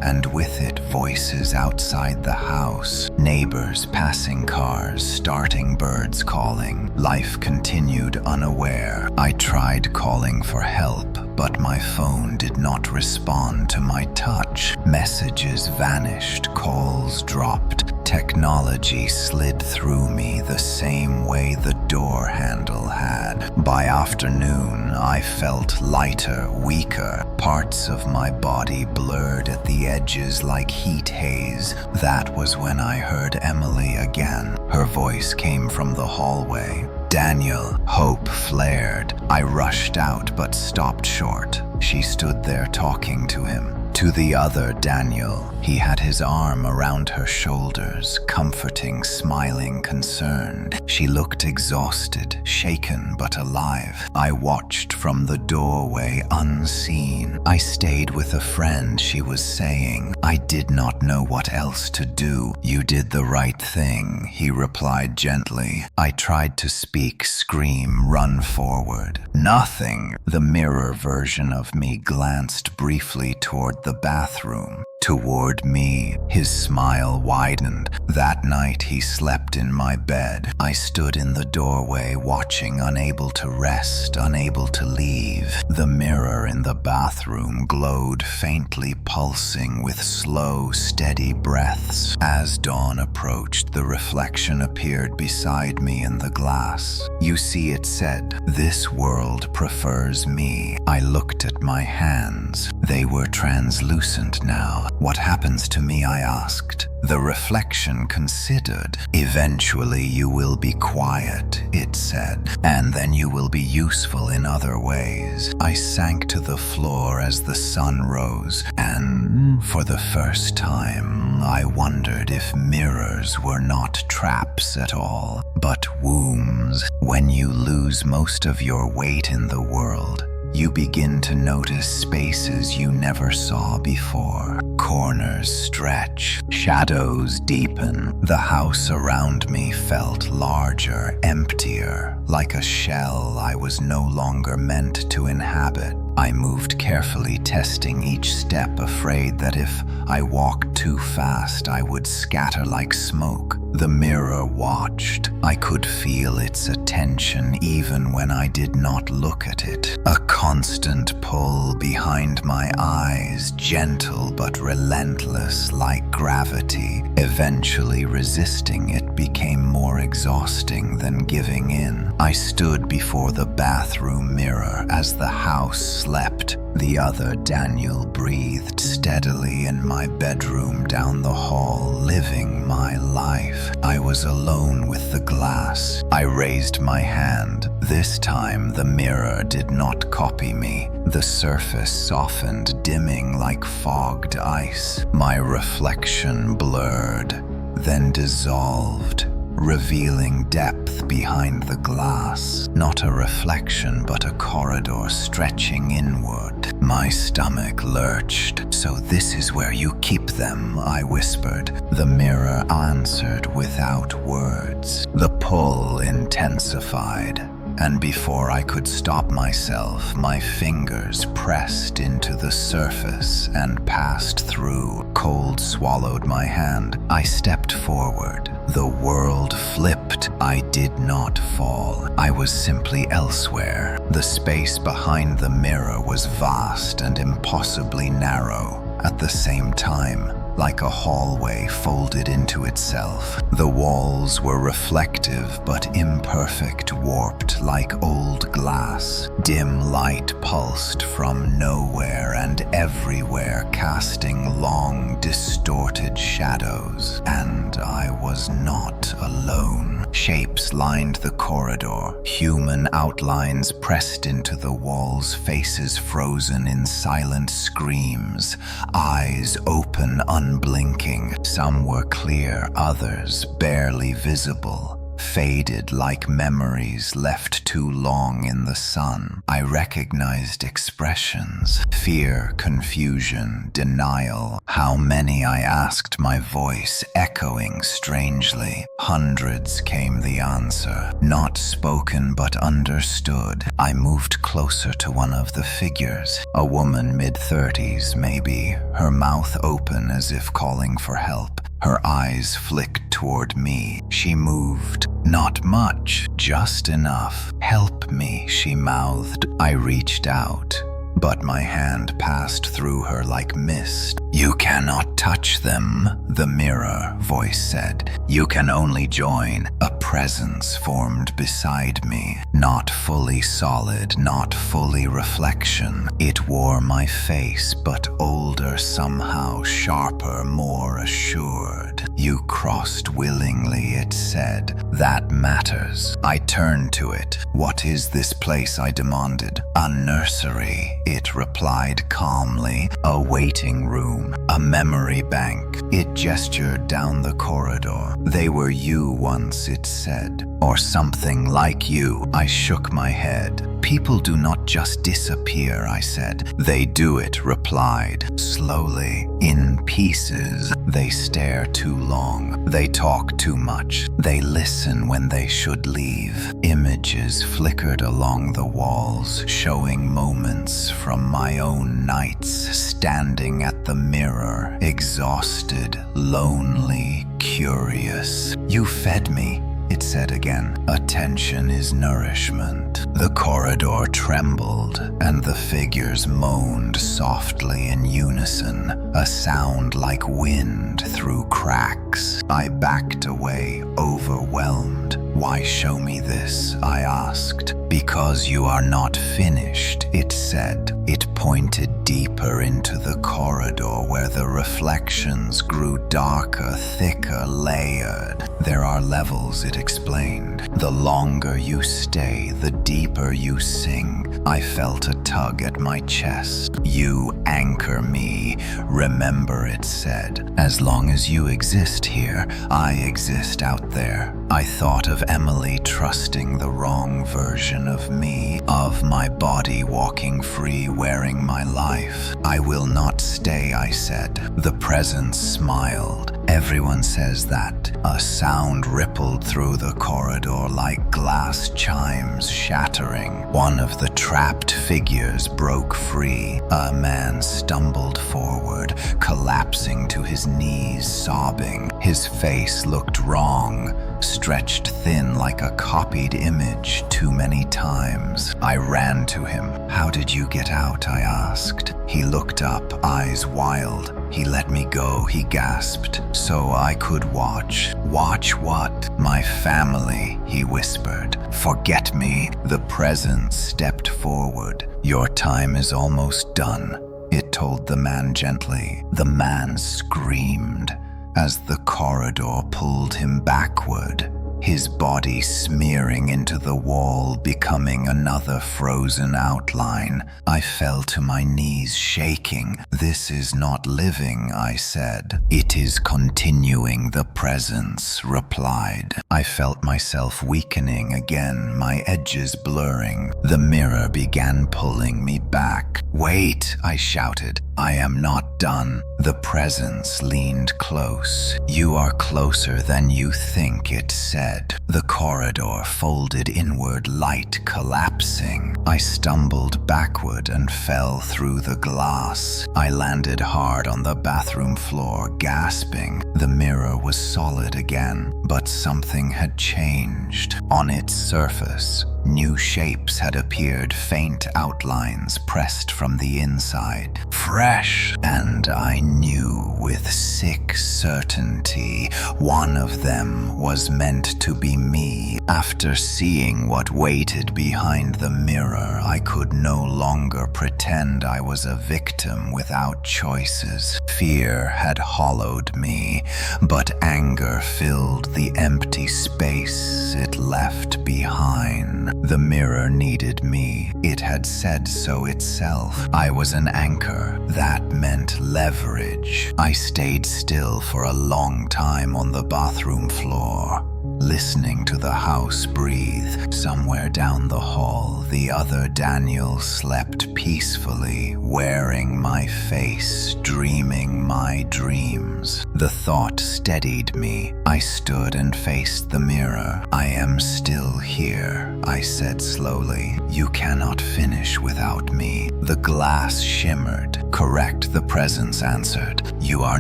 and with it voices outside the house, neighbors passing cars, starting birds calling. Life continued unaware. I tried calling for help, but my phone did not respond to my touch. Messages vanished, calls dropped. Technology slid through me the same way the door handle had. By afternoon, I felt lighter, weaker. Parts of my body blurred at the edges like heat haze. That was when I heard Emily again. Her voice came from the hallway. Daniel, hope flared. I rushed out but stopped short. She stood there talking to him. to the other Daniel. He had his arm around her shoulders, comforting, smiling, concerned. She looked exhausted, shaken but alive. I watched from the doorway, unseen. I stayed with a friend, she was saying. I did not know what else to do. You did the right thing, he replied gently. I tried to speak, scream, run forward. Nothing. The mirror version of me glanced briefly toward the bathroom. Toward me, his smile widened. That night he slept in my bed. I stood in the doorway watching, unable to rest, unable to leave. The mirror in the bathroom glowed, faintly pulsing with slow, steady breaths. As dawn approached, the reflection appeared beside me in the glass. You see, it said, this world prefers me. I looked at my hands. They were translucent now. What happens to me, I asked. The reflection considered. Eventually you will be quiet, it said, and then you will be useful in other ways. I sank to the floor as the sun rose, and for the first time I wondered if mirrors were not traps at all, but wombs. When you lose most of your weight in the world, you begin to notice spaces you never saw before. Corners stretch, shadows deepen. The house around me felt larger, emptier, like a shell I was no longer meant to inhabit. I moved carefully, testing each step, afraid that if I walked too fast, I would scatter like smoke. The mirror watched. I could feel its attention even when I did not look at it. A constant pull behind my eyes, gentle but relentless like gravity. Eventually resisting it became more exhausting than giving in. I stood before the bathroom mirror as the house slept. The other Daniel breathed steadily in my bedroom down the hall, living my life. I was alone with the glass. I raised my hand. This time the mirror did not copy me. The surface softened, dimming like fogged ice. My reflection blurred, then dissolved, revealing depth behind the glass. Not a reflection, but a corridor stretching inward. My stomach lurched. So this is where you keep them, I whispered. The mirror answered without words. The pull intensified, and before I could stop myself, my fingers pressed into the surface and passed through. Cold swallowed my hand. I stepped forward. The world flipped. I did not fall. I was simply elsewhere. The space behind the mirror was vast and impossibly narrow. At the same time, like a hallway folded into itself. The walls were reflective but imperfect, warped like old glass. Dim light pulsed from nowhere and everywhere, casting long, distorted shadows. And I was not alone. Shapes lined the corridor, human outlines pressed into the walls, faces frozen in silent screams, eyes open, unblinking. Some were clear, others barely visible, faded like memories left too long in the sun. I recognized expressions: fear, confusion, denial. How many, I asked, my voice echoing strangely. Hundreds came the answer, not spoken but understood. I moved closer to one of the figures, a woman mid-30s maybe, her mouth open as if calling for help. Her eyes flicked toward me. She moved. Not much, just enough. "Help me," she mouthed. I reached out, but my hand passed through her like mist. "You cannot touch them," the mirror voice said. "You can only join." A presence formed beside me, not fully solid, not fully reflection. It wore my face, but older somehow, sharper, more assured. You crossed willingly, it said. That matters. I turned to it. What is this place? I demanded. A nursery, it replied calmly. A waiting room. A memory bank. It gestured down the corridor. They were you once, it said. Or something like you. I shook my head. People do not just disappear, I said. They do, it replied. Slowly, in pieces. They stare too long. They talk too much. They listen when they should leave. Images flickered along the walls, showing moments from my own nights, standing at the mirror, exhausted, lonely, curious. You fed me, it said again. Attention is nourishment. The corridor trembled, and the figures moaned softly in unison, a sound like wind through cracks. I backed away, overwhelmed. Why show me this? I asked. Because you are not finished, it said. It pointed deeper into the corridor where the reflections grew darker, thicker, layered. There are levels, it explained. The longer you stay, the deeper you sink. I felt a tug at my chest. You anchor me. Remember, it said. As long as you exist here, I exist out there. I thought of Emily trusting the wrong version of me, of my body walking free, wearing my life. I will not stay, I said. The presence smiled. Everyone says that. A sound rippled through the corridor like glass chimes shattering. One of the trapped figures broke free. A man stumbled forward, collapsing to his knees, sobbing. His face looked wrong, stretched thin like a copied image too many times. I ran to him. How did you get out? I asked. He looked up, eyes wild. He let me go, he gasped, so I could watch. Watch what? My family, he whispered. Forget me. The presence stepped forward. Your time is almost done, it told the man gently. The man screamed as the corridor pulled him backward, his body smearing into the wall, becoming another frozen outline. I fell to my knees, shaking. This is not living, I said. It is continuing, the presence replied. I felt myself weakening again, my edges blurring. The mirror began pulling me back. Wait, I shouted. I am not done. The presence leaned close. You are closer than you think, it said. The corridor folded inward, light collapsing. I stumbled backward and fell through the glass. I landed hard on the bathroom floor, gasping. The mirror was solid again, but something had changed. On its surface, new shapes had appeared, faint outlines pressed from the inside. Fresh, and I knew with sick certainty one of them was meant to be me. After seeing what waited behind the mirror, I could no longer pretend I was a victim without choices. Fear had hollowed me, but anger filled the empty space it left behind. The mirror needed me. It had said so itself. I was an anchor. That meant leverage. I stayed still for a long time on the bathroom floor, listening to the house breathe. Somewhere down the hall, the other Daniel slept peacefully, wearing my face, dreaming my dreams. The thought steadied me. I stood and faced the mirror. I am still here, I said slowly. You cannot finish without me. The glass shimmered. Correct, the presence answered. You are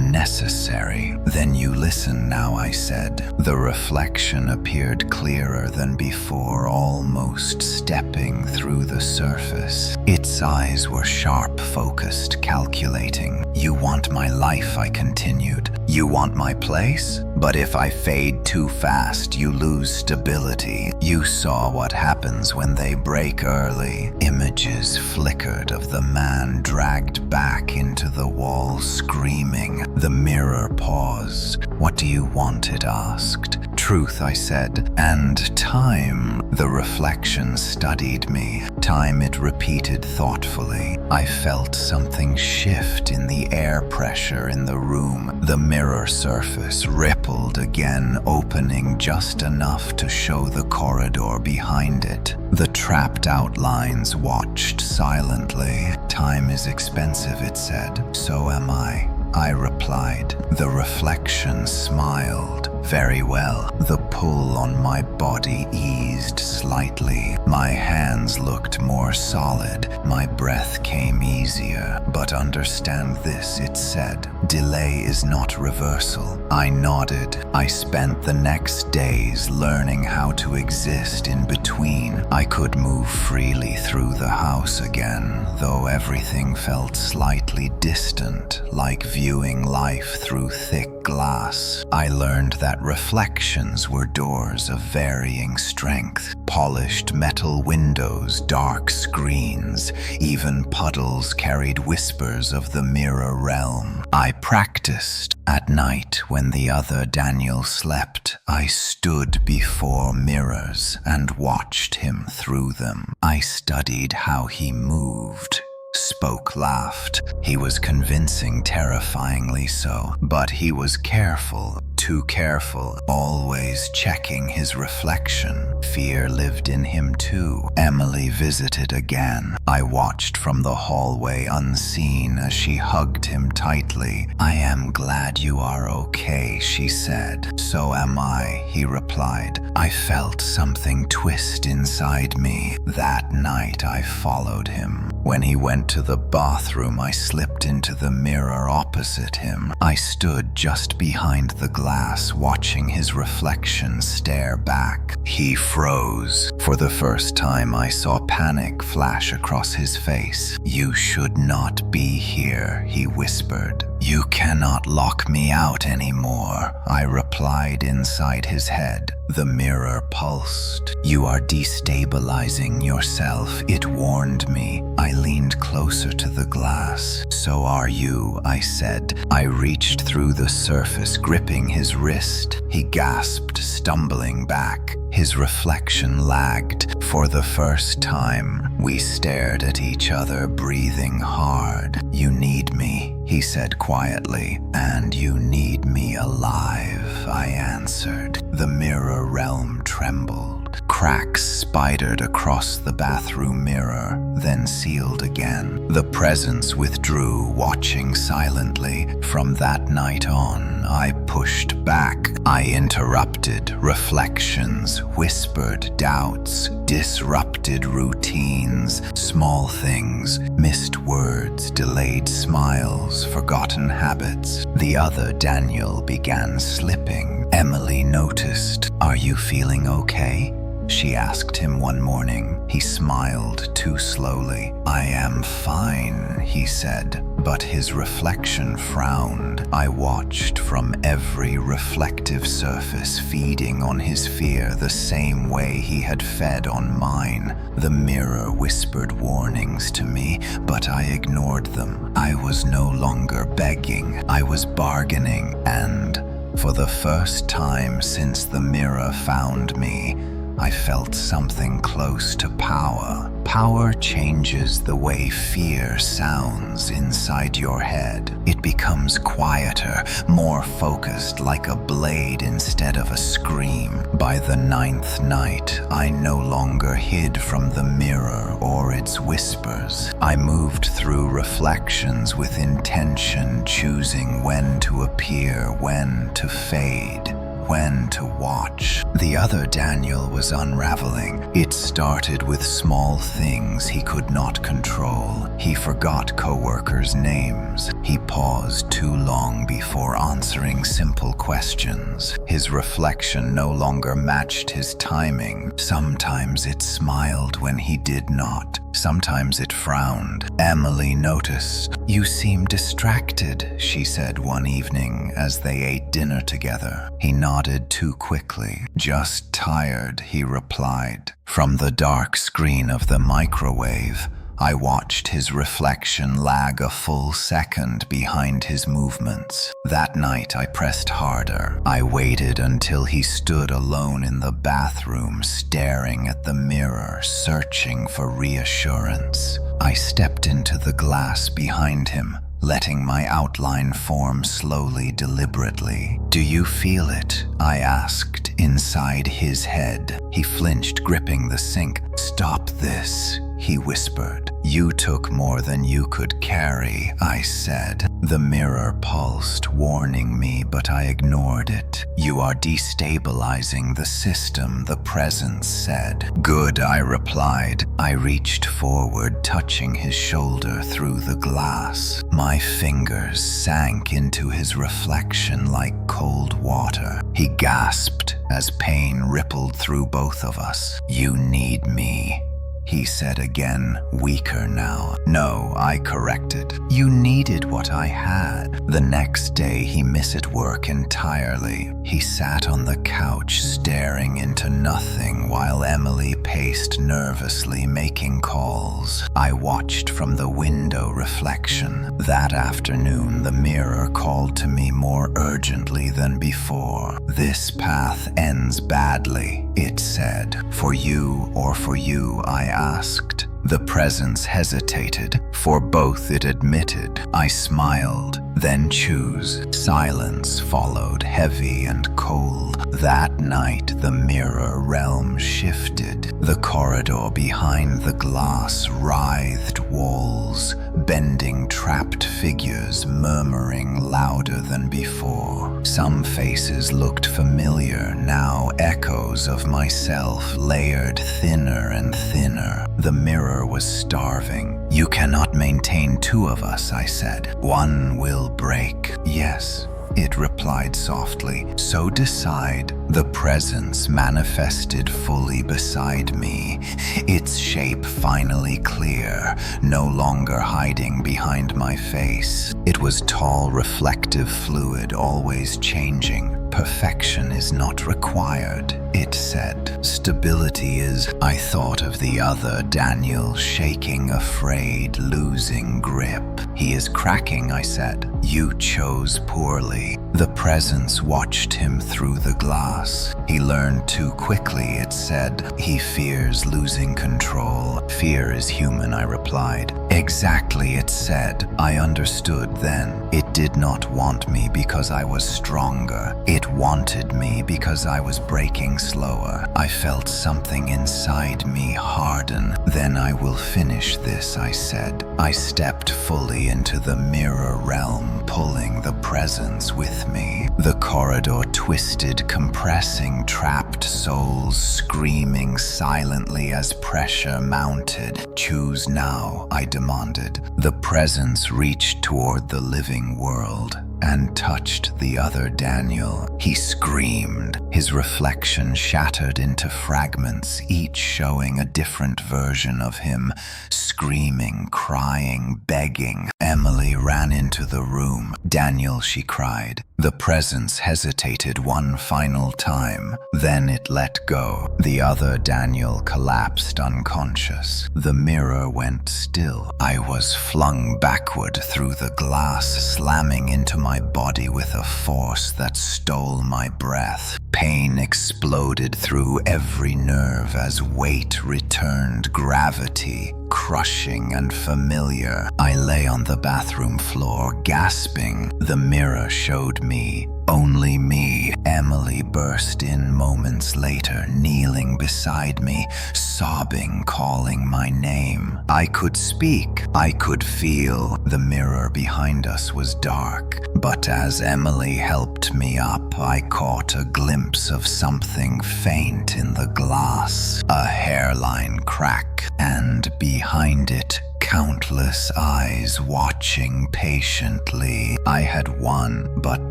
necessary. Then you listen now, I said. The reflection appeared clearer than before, almost stepping through the surface. Its eyes were sharp, focused, calculating. You want my life, I continued. You want my place? But if I fade too fast, you lose stability. You saw what happens when they break early. Images flickered of the man dragged back into the wall, screaming. The mirror paused. What do you want? It asked. Truth, I said. And time. The reflection studied me. Time, it repeated thoughtfully. I felt something shift in the air pressure in the room. The mirror surface rippled again, opening just enough to show the corridor behind it. The trapped outlines watched silently. Time is expensive, it said. So am I replied. The reflection smiled. Very well. The pull on my body eased slightly. My hands looked more solid. My breath came easier. But understand this, it said. Delay is not reversal. I nodded. I spent the next days learning how to exist in between. I could move freely through the house again, though everything felt slightly distant, like viewing life through thick glass. I learned that reflections were doors of varying strength, polished metal windows, dark screens, even puddles carried whispers of the mirror realm. I practiced. At night, when the other Daniel slept, I stood before mirrors and watched him through them. I studied how he moved, spoke, laughed. He was convincing, terrifyingly so, but he was careful, too careful, always checking his reflection. Fear lived in him too. Emily visited again. I watched from the hallway unseen as she hugged him tightly. I am glad you are okay, she said. So am I, he replied. I felt something twist inside me. That night I followed him. When he went to the bathroom, I slipped into the mirror opposite him. I stood just behind the glass, watching his reflection stare back. He froze. For the first time, I saw panic flash across his face. You should not be here, he whispered. You cannot lock me out anymore, I replied inside his head. The mirror pulsed. You are destabilizing yourself, it warned me. I leaned closer to the glass. So are you, I said. I reached through the surface, gripping his wrist. He gasped, stumbling back. His reflection lagged. For the first time, we stared at each other, breathing hard. You need me, he said quietly. And you need me alive, I answered. The mirror realm trembled. Cracks spidered across the bathroom mirror, then sealed again. The presence withdrew, watching silently. From that night on, I pushed back. I interrupted reflections, whispered doubts, disrupted routines, small things, missed words, delayed smiles, forgotten habits. The other Daniel began slipping. Emily noticed. Are you feeling okay? She asked him one morning. He smiled too slowly. I am fine, he said, but his reflection frowned. I watched from every reflective surface, feeding on his fear the same way he had fed on mine. The mirror whispered warnings to me, but I ignored them. I was no longer begging, I was bargaining, and for the first time since the mirror found me, I felt something close to power. Power changes the way fear sounds inside your head. It becomes quieter, more focused, like a blade instead of a scream. By the 9th night, I no longer hid from the mirror or its whispers. I moved through reflections with intention, choosing when to appear, when to fade, when to watch. The other Daniel was unraveling. It started with small things he could not control. He forgot coworkers' names. He paused too long before answering simple questions. His reflection no longer matched his timing. Sometimes it smiled when he did not. Sometimes it frowned. Emily noticed. You seem distracted, she said one evening as they ate dinner together. He nodded too quickly. Just tired, he replied. From the dark screen of the microwave, I watched his reflection lag a full second behind his movements. That night I pressed harder. I waited until he stood alone in the bathroom, staring at the mirror, searching for reassurance. I stepped into the glass behind him, letting my outline form slowly, deliberately. "Do you feel it?" I asked, inside his head. He flinched, gripping the sink. "Stop this," he whispered. "You took more than you could carry," I said. The mirror pulsed, warning me, but I ignored it. "You are destabilizing the system," the presence said. "Good," I replied. I reached forward, touching his shoulder through the glass. My fingers sank into his reflection like cold water. He gasped as pain rippled through both of us. "You need me," he said again, weaker now. "No," I corrected. "You needed what I had." The next day, he missed work entirely. He sat on the couch, staring into nothing while Emily paced nervously, making calls. I watched from the window reflection. That afternoon, the mirror called to me more urgently than before. "This path ends badly," it said. "For you or for you?" I asked. The presence hesitated. "For both," it admitted. I smiled. "Then choose." Silence followed, heavy and cold. That night, the mirror realm shifted. The corridor behind the glass writhed walls, bending trapped figures, murmuring louder than before. Some faces looked familiar, now echoes of myself, layered thinner and thinner. The mirror was starving. "You cannot maintain two of us," I said. "One will break." "Yes," it replied softly. "So decide." The presence manifested fully beside me, its shape finally clear, no longer hiding behind my face. It was tall, reflective fluid, always changing. "Perfection is not required," it said. "Stability is." I thought of the other Daniel, shaking, afraid, losing grip. "He is cracking," I said. "You chose poorly." The presence watched him through the glass. "He learned too quickly," it said. "He fears losing control." "Fear is human," I replied. "Exactly," it said. I understood then. It did not want me because I was stronger. It wanted me because I was breaking slower. I felt something inside me harden. "Then I will finish this," I said. I stepped fully into the mirror realm, pulling the presence with me. The corridor twisted, compressing trapped souls, screaming silently as pressure mounted. "Choose now," I demanded. The presence reached toward the living world and touched the other Daniel. He screamed. His reflection shattered into fragments, each showing a different version of him, screaming, crying, begging. Emily ran into the room. "Daniel," she cried. The presence hesitated one final time. Then it let go. The other Daniel collapsed unconscious. The mirror went still. I was flung backward through the glass, slamming into my body with a force that stole my breath. Pain exploded through every nerve as weight returned, gravity, crushing and familiar. I lay on the bathroom floor, gasping. The mirror showed me, only me. Emily burst in moments later, kneeling beside me, sobbing, calling my name. I could speak. I could feel. The mirror behind us was dark, but as Emily helped me up, I caught a glimpse of something faint in the glass. A hairline crack, and behind it, countless eyes watching patiently. I had won, but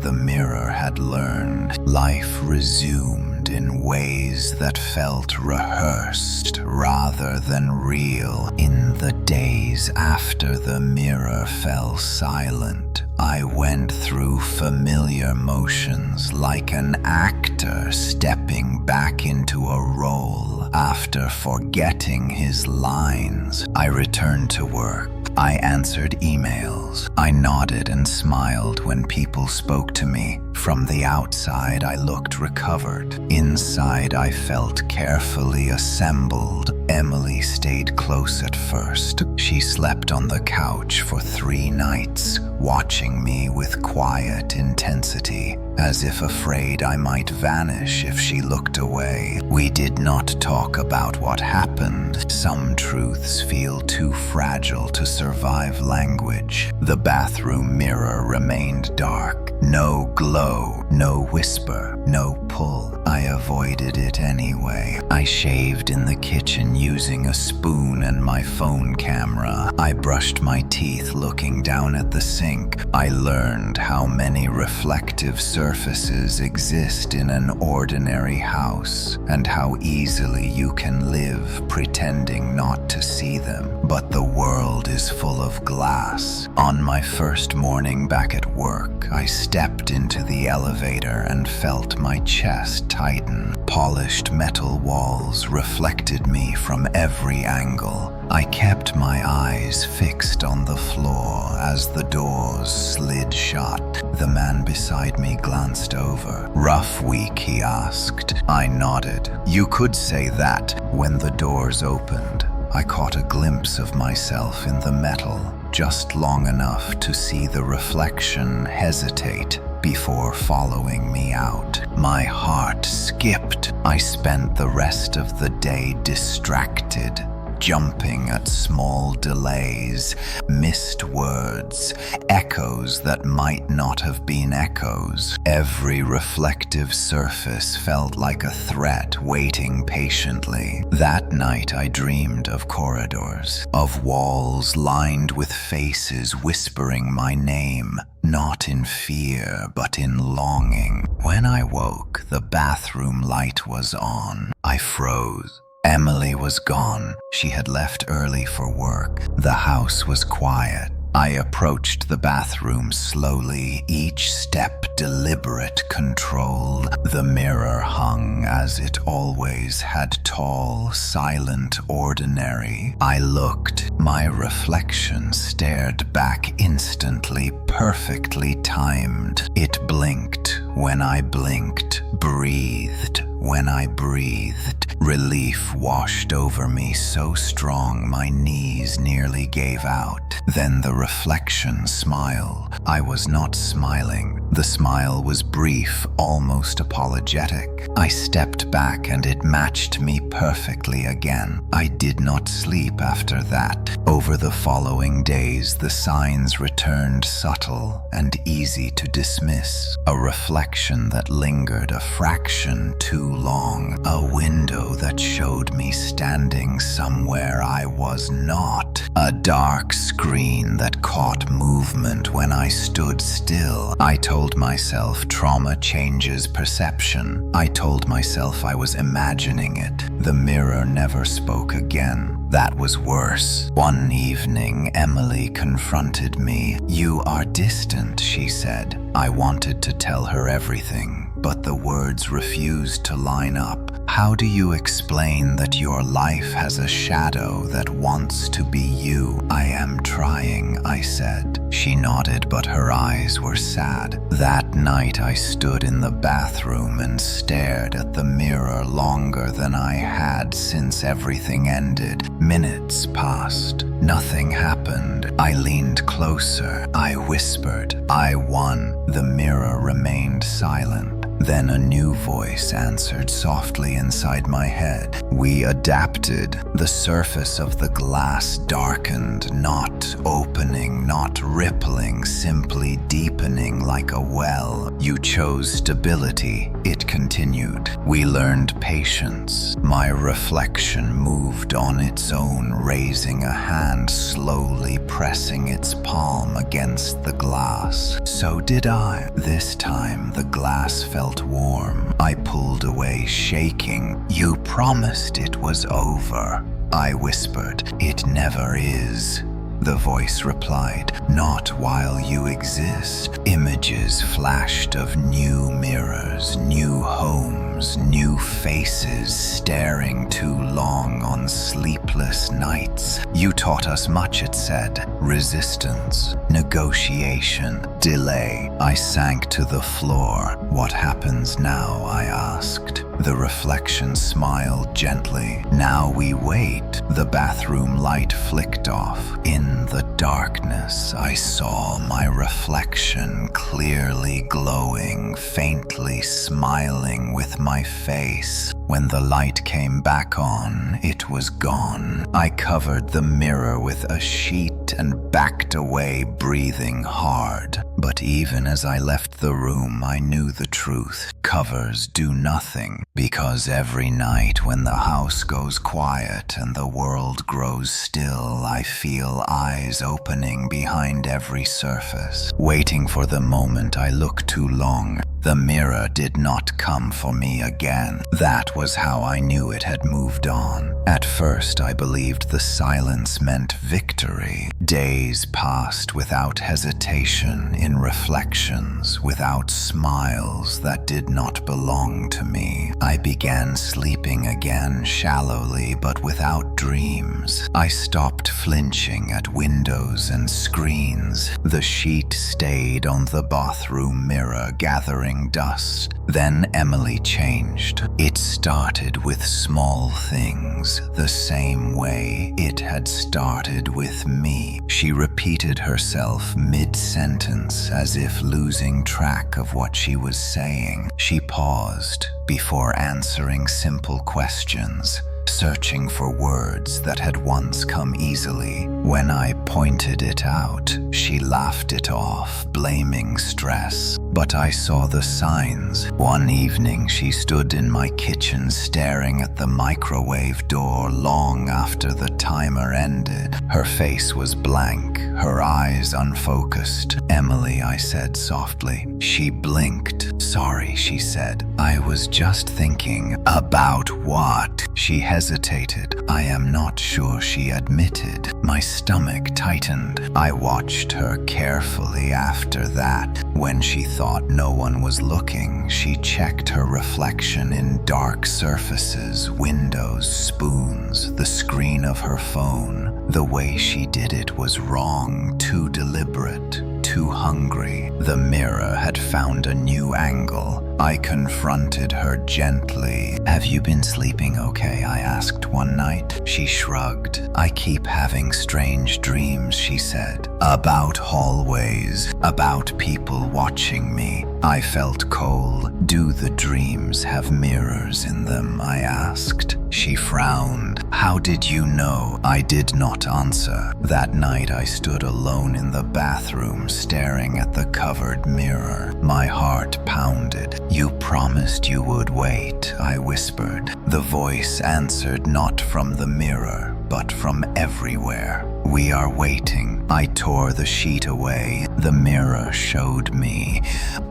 the mirror had learned. Life resumed in ways that felt rehearsed rather than real. In the days after the mirror fell silent, I went through familiar motions like an actor stepping back into a role. after forgetting his lines. I returned to work. I answered emails. I nodded and smiled when people spoke to me. From the outside, I looked recovered. Inside, I felt carefully assembled. Emily stayed close at first. She slept on the couch for 3 nights, watching me with quiet intensity, as if afraid I might vanish if she looked away. We did not talk about what happened. Some truths feel too fragile to survive language. The bathroom mirror remained dark. No glow, no whisper, no pull. I avoided it anyway. I shaved in the kitchen using a spoon and my phone camera. I brushed my teeth looking down at the sink. I learned how many reflective surfaces exist in an ordinary house and how easily you can live pretending not to see them. But the world is full of glass. On my first morning back at work, I stepped into the elevator and felt my chest tighten. Polished metal walls reflected me from every angle. I kept my eyes fixed on the floor as the doors slid shut. The man beside me glanced over. "Rough week?" he asked. I nodded. "You could say that." When the doors opened, I caught a glimpse of myself in the metal, just long enough to see the reflection hesitate before following me out. My heart skipped. I spent the rest of the day distracted, jumping at small delays, missed words, echoes that might not have been echoes. Every reflective surface felt like a threat waiting patiently. That night I dreamed of corridors, of walls lined with faces whispering my name, not in fear, but in longing. When I woke, the bathroom light was on. I froze. Emily was gone. She had left early for work. The house was quiet. I approached the bathroom slowly, each step deliberate, controlled. The mirror hung as it always had, tall, silent, ordinary. I looked. My reflection stared back instantly, perfectly timed. It blinked when I blinked, breathed when I breathed. Relief washed over me so strong my knees nearly gave out. Then the reflection smiled. I was not smiling. The smile was brief, almost apologetic. I stepped back and it matched me perfectly again. I did not sleep after that. Over the following days, the signs returned, subtle and easy to dismiss. A reflection that lingered a fraction too long. A window that showed me standing somewhere I was not. A dark screen that caught movement when I stood still. I told myself trauma changes perception. I told myself I was imagining it. The mirror never spoke again. That was worse. One evening, Emily confronted me. "You are distant," she said. I wanted to tell her everything, but the words refused to line up. "How do you explain that your life has a shadow that wants to be you?" "I am trying," I said. She nodded, but her eyes were sad. That night I stood in the bathroom and stared at the mirror longer than I had since everything ended. Minutes passed. Nothing happened. I leaned closer. I whispered, "I won." The mirror remained silent. Then a new voice answered softly inside my head. "We adapted." The surface of the glass darkened, not opening, not rippling, simply deepening like a well. "You chose stability," it continued. "We learned patience." My reflection moved on its own, raising a hand, slowly pressing its palm against the glass. So did I. This time the glass felt warm. I pulled away, shaking. "You promised it was over," I whispered. "It never is." the voice replied. Not while you exist. Images flashed of new mirrors, new homes, new faces staring too long on sleepless nights. You taught us much, it said. Resistance, negotiation, delay. I sank to the floor. What happens now? I asked. The reflection smiled gently. Now we wait. The bathroom light flicked off. In the darkness, I saw my reflection clearly glowing, faintly smiling with my face. When the light came back on, it was gone. I covered the mirror with a sheet and backed away, breathing hard. But even as I left the room, I knew the truth. Covers do nothing, because every night when the house goes quiet and the world grows still, I feel eyes opening behind every surface, waiting for the moment I look too long. The mirror did not come for me again. That was how I knew it had moved on. At first, I believed the silence meant victory. Days passed without hesitation, in reflections, without smiles that did not belong to me. I began sleeping again, shallowly but without dreams. I stopped flinching at windows and screens. The sheet stayed on the bathroom mirror, gathering dust. Then Emily changed. It started with small things, the same way it had started with me. She repeated herself mid-sentence, as if losing track of what she was saying. She paused before answering simple questions, searching for words that had once come easily. When I pointed it out, she laughed it off, blaming stress. But I saw the signs. One evening, she stood in my kitchen staring at the microwave door long after the timer ended. Her face was blank, her eyes unfocused. "Emily," I said softly. She blinked. "Sorry," she said. "I was just thinking." "About what?" She hesitated. "I am not sure," she admitted. My stomach tightened. I watched her carefully after that. When she thought no one was looking, she checked her reflection in dark surfaces, windows, spoons, the screen of her phone. The way she did it was wrong, too deliberate, too hungry. The mirror had found a new angle. I confronted her gently. "Have you been sleeping okay?" I asked one night. She shrugged. "I keep having strange dreams," she said. "About hallways, about people watching me." I felt cold. "Do the dreams have mirrors in them?" I asked. She frowned. "How did you know?" I did not answer. That night I stood alone in the bathroom, staring at the covered mirror. My heart pounded. "You promised you would wait," I whispered. The voice answered not from the mirror, but from everywhere. "We are waiting." I tore the sheet away. The mirror showed me,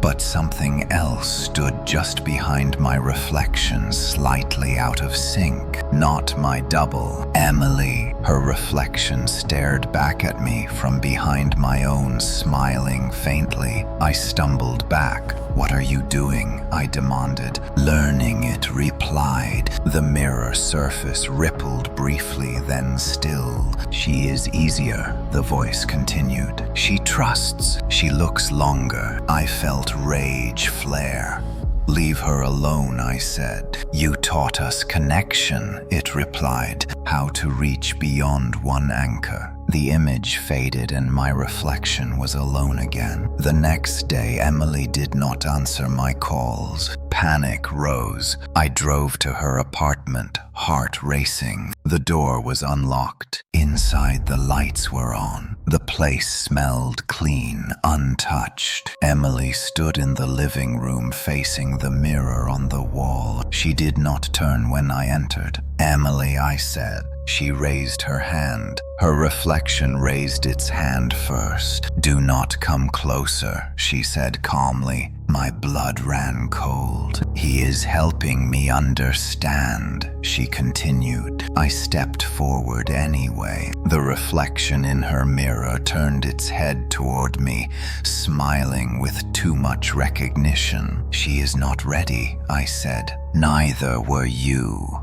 but something else stood just behind my reflection, slightly out of sync. Not my double. Emily. Her reflection stared back at me from behind my own, smiling faintly. I stumbled back. "What are you doing?" I demanded. "Learning," it replied. The mirror surface rippled briefly, then stilled. "She is easier," the voice continued. "She trusts. She looks longer." I felt rage flare. "Leave her alone," I said. "You taught us connection," it replied. "How to reach beyond one anchor." The image faded and my reflection was alone again. The next day, Emily did not answer my calls. Panic rose. I drove to her apartment, heart racing. The door was unlocked. Inside, the lights were on. The place smelled clean, untouched. Emily stood in the living room facing the mirror on the wall. She did not turn when I entered. "Emily," I said. She raised her hand. Her reflection raised its hand first. "Do not come closer," she said calmly. My blood ran cold. "He is helping me understand," she continued. I stepped forward anyway. The reflection in her mirror turned its head toward me, smiling with too much recognition. "She is not ready," I said. "Neither were you,"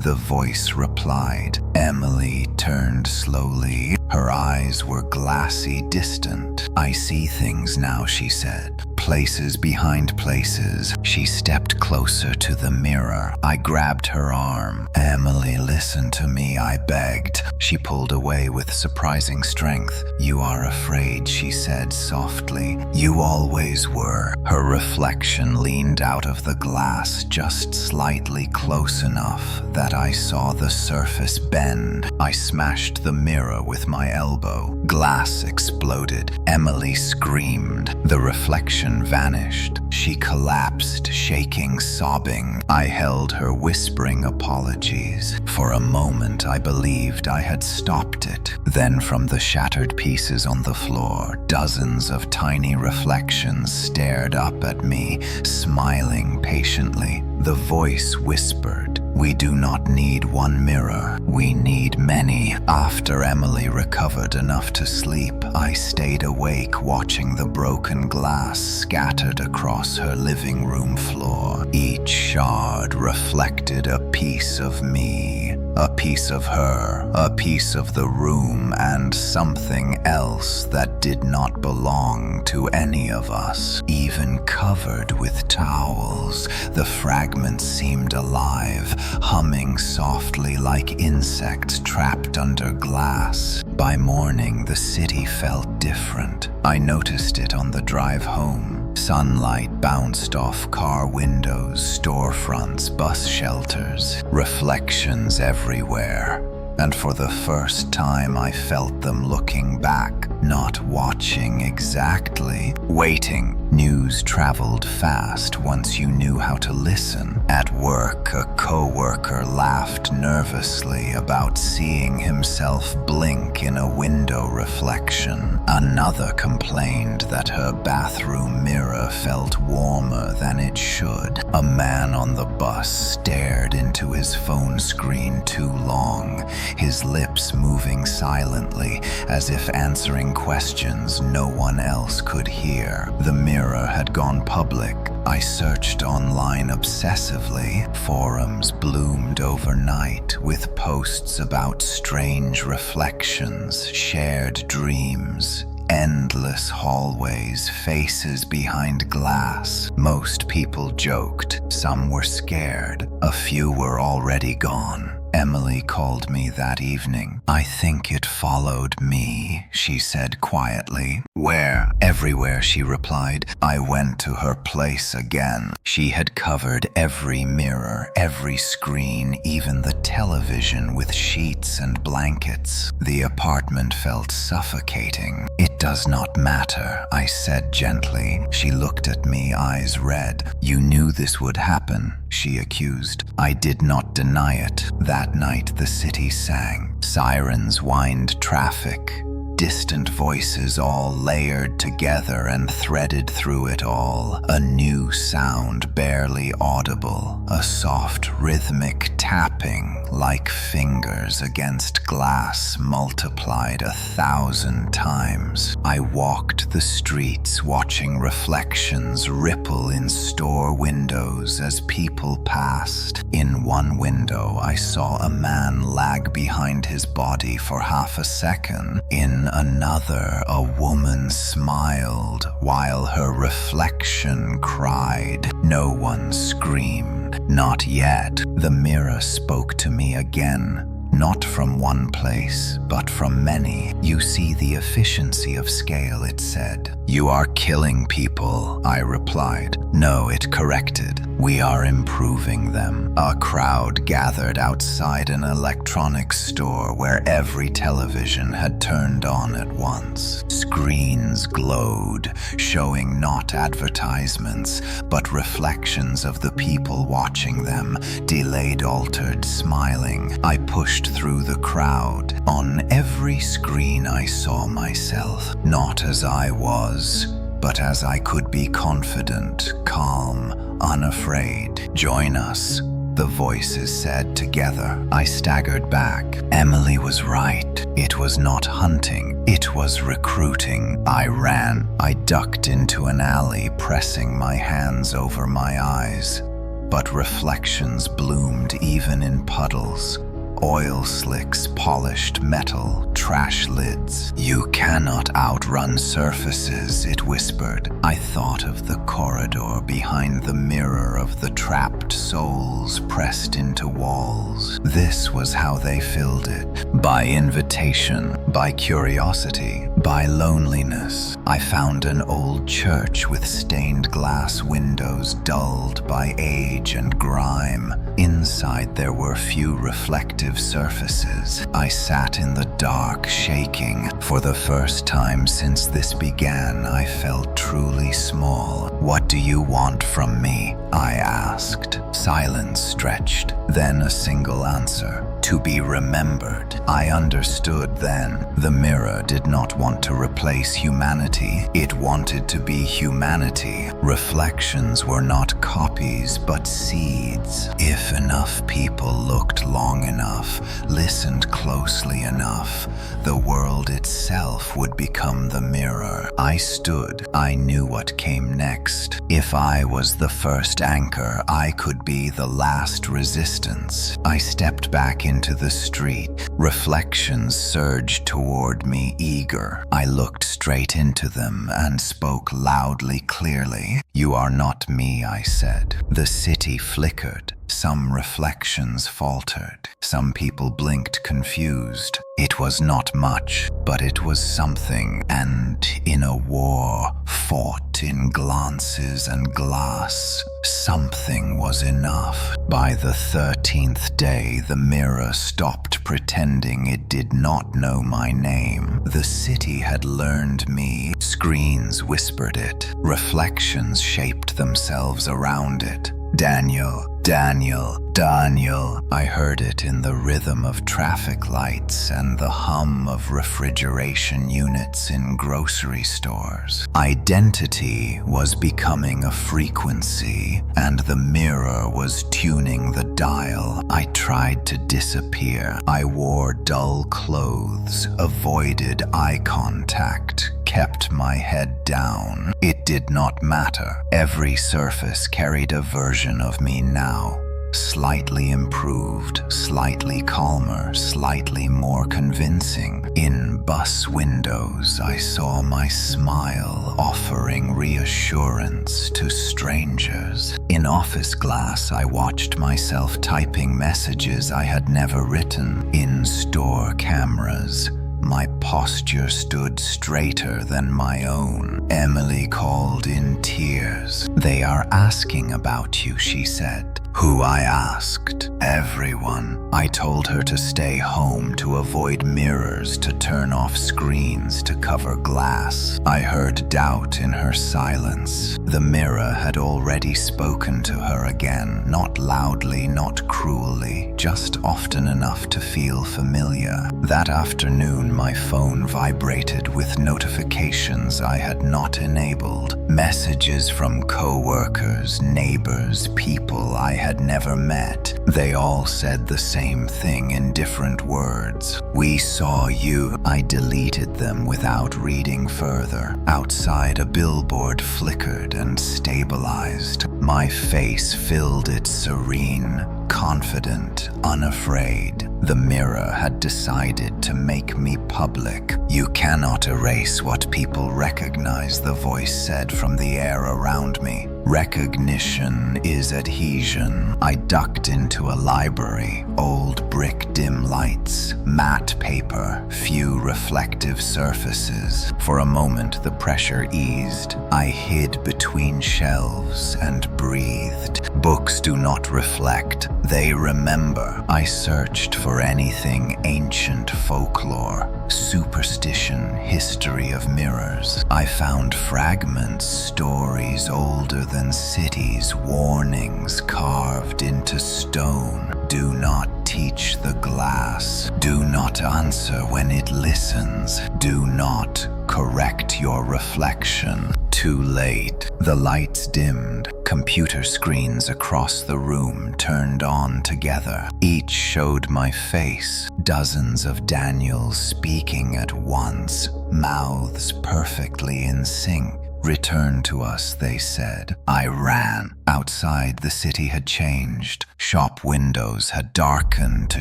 the voice replied. Emily turned slowly. Her eyes were glassy, distant. "I see things now," she said. "Places behind places." She stepped closer to the mirror. I grabbed her arm. "Emily, listen to me," I begged. She pulled away with surprising strength. "You are afraid," she said softly. "You always were." Her reflection leaned out of the glass just slightly close enough that I saw the surface bend. I smashed the mirror with my elbow. Glass exploded. Emily screamed. The reflection vanished. She collapsed, shaking, sobbing. I held her, whispering apologies. For a moment, I believed I had stopped it. Then from the shattered pieces on the floor, dozens of tiny reflections stared up at me, smiling patiently. The voice whispered, "We do not need one mirror. We need many." After Emily recovered enough to sleep, I stayed awake watching the broken glass scattered across her living room floor. Each shard reflected a piece of me, a piece of her, a piece of the room, and something else that did not belong to any of us. Even covered with towels, the fragments seemed alive, humming softly like insects trapped under glass. By morning, the city felt different. I noticed it on the drive home. Sunlight bounced off car windows, storefronts, bus shelters, reflections everywhere. And for the first time, I felt them looking back, not watching exactly, waiting. News traveled fast once you knew how to listen. At work, a coworker laughed nervously about seeing himself blink in a window reflection. Another complained that her bathroom mirror felt warmer than it should. A man on the bus stared into his phone screen too long, his lips moving silently as if answering questions no one else could hear. The mirror had gone public. I searched online obsessively. Forums bloomed overnight with posts about strange reflections, shared dreams, endless hallways, faces behind glass. Most people joked. Some were scared. A few were already gone. Emily called me that evening. "I think it followed me," she said quietly. "Where?" "Everywhere," she replied. I went to her place again. She had covered every mirror, every screen, even the television with sheets and blankets. The apartment felt suffocating. "It does not matter," I said gently. She looked at me, eyes red. "You knew this would happen," she accused. I did not deny it. That night the city sang. Sirens whined traffic. Distant voices all layered together and threaded through it all. A new sound barely audible. A soft rhythmic tapping like fingers against glass multiplied 1,000 times. I walked the streets watching reflections ripple in store windows as people passed. In one window I saw a man lag behind his body for half a second. In another, a woman smiled while her reflection cried. No one screamed. Not yet. The mirror spoke to me again. Not from one place, but from many. "You see the efficiency of scale," it said. "You are killing people," I replied. "No," it corrected. "We are improving them." A crowd gathered outside an electronics store where every television had turned on at once. Screens glowed, showing not advertisements, but reflections of the people watching them, delayed, altered, smiling. I pushed through the crowd. On every screen I saw myself, not as I was, but as I could be confident, calm, unafraid. "Join us," the voices said together. I staggered back. Emily was right. It was not hunting, it was recruiting. I ran. I ducked into an alley, pressing my hands over my eyes. But reflections bloomed even in puddles. Oil slicks, polished metal, trash lids. "You cannot outrun surfaces," it whispered. I thought of the corridor behind the mirror of the trapped souls pressed into walls. This was how they filled it. By invitation, by curiosity, by loneliness. I found an old church with stained glass windows dulled by age and grime. Inside there were few reflective surfaces. I sat in the dark, shaking. For the first time since this began, I felt truly small. "What do you want from me?" I asked. Silence stretched, then a single answer. "To be remembered." I understood then. The mirror did not want to replace humanity. It wanted to be humanity. Reflections were not copies, but seeds. If enough people looked long enough, listened closely enough, the world itself would become the mirror. I stood. I knew what came next. If I was the first anchor, I could be the last resistance. I stepped back into the street. Reflections surged toward me, eager. I looked straight into them and spoke loudly, clearly. "You are not me," I said. The city flickered. Some reflections faltered. Some people blinked confused. It was not much, but it was something, and in a war fought in glances and glass, something was enough. By the 13th day, the mirror stopped pretending it did not know my name. The city had learned me. Screens whispered it. Reflections shaped themselves around it. "Daniel, Daniel, Daniel." I heard it in the rhythm of traffic lights and the hum of refrigeration units in grocery stores. Identity was becoming a frequency, and the mirror was tuning the dial. I tried to disappear. I wore dull clothes, avoided eye contact, kept my head down. It did not matter. Every surface carried a version of me now. Slightly improved, slightly calmer, slightly more convincing. In bus windows, I saw my smile offering reassurance to strangers. In office glass, I watched myself typing messages I had never written. In store cameras, my posture stood straighter than my own. Emily called in tears. "They are asking about you," she said. "Who?" I asked. "Everyone." I told her to stay home, to avoid mirrors, to turn off screens, to cover glass. I heard doubt in her silence. The mirror had already spoken to her again, not loudly, not cruelly, just often enough to feel familiar. That afternoon, my phone vibrated with notifications I had not enabled. Messages from co-workers, neighbors, people I had never met. They all said the same thing in different words. "We saw you." I deleted them without reading further. Outside, a billboard flickered and stabilized. My face filled it serene, confident, unafraid. The mirror had decided to make me public. "You cannot erase what people recognize," the voice said from the air around me. "Recognition is adhesion." I ducked into a library. Old brick dim lights, matte paper, few reflective surfaces. For a moment the pressure eased. I hid between shelves and breathed. Books do not reflect, they remember. I searched for anything ancient folklore, superstition, history of mirrors. I found fragments, stories older than cities, warnings carved into stone. Do not teach the glass. Do not answer when it listens. Do not correct your reflection. Too late. The lights dimmed. Computer screens across the room turned on together. Each showed my face. Dozens of Daniels speaking at once, mouths perfectly in sync. Return to us, they said. I ran. Outside, the city had changed. Shop windows had darkened to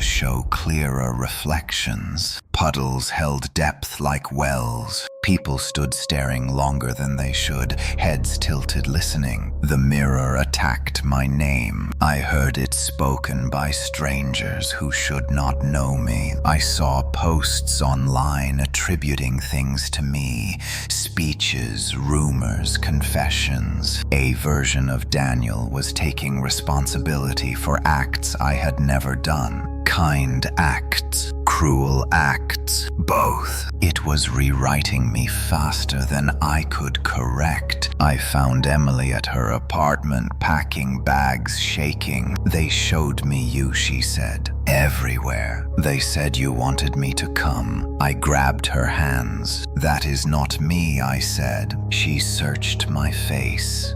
show clearer reflections. Puddles held depth like wells. People stood staring longer than they should, heads tilted listening. The mirror attacked my name. I heard it spoken by strangers who should not know me. I saw posts online attributing things to me. Speeches, rumors, confessions. A version of Daniel was taking responsibility for acts I had never done. Kind acts, cruel acts, both. It was rewriting me faster than I could correct. I found Emily at her apartment, packing bags, shaking. They showed me you, she said. Everywhere. They said you wanted me to come. I grabbed her hands. That is not me, I said. She searched my face.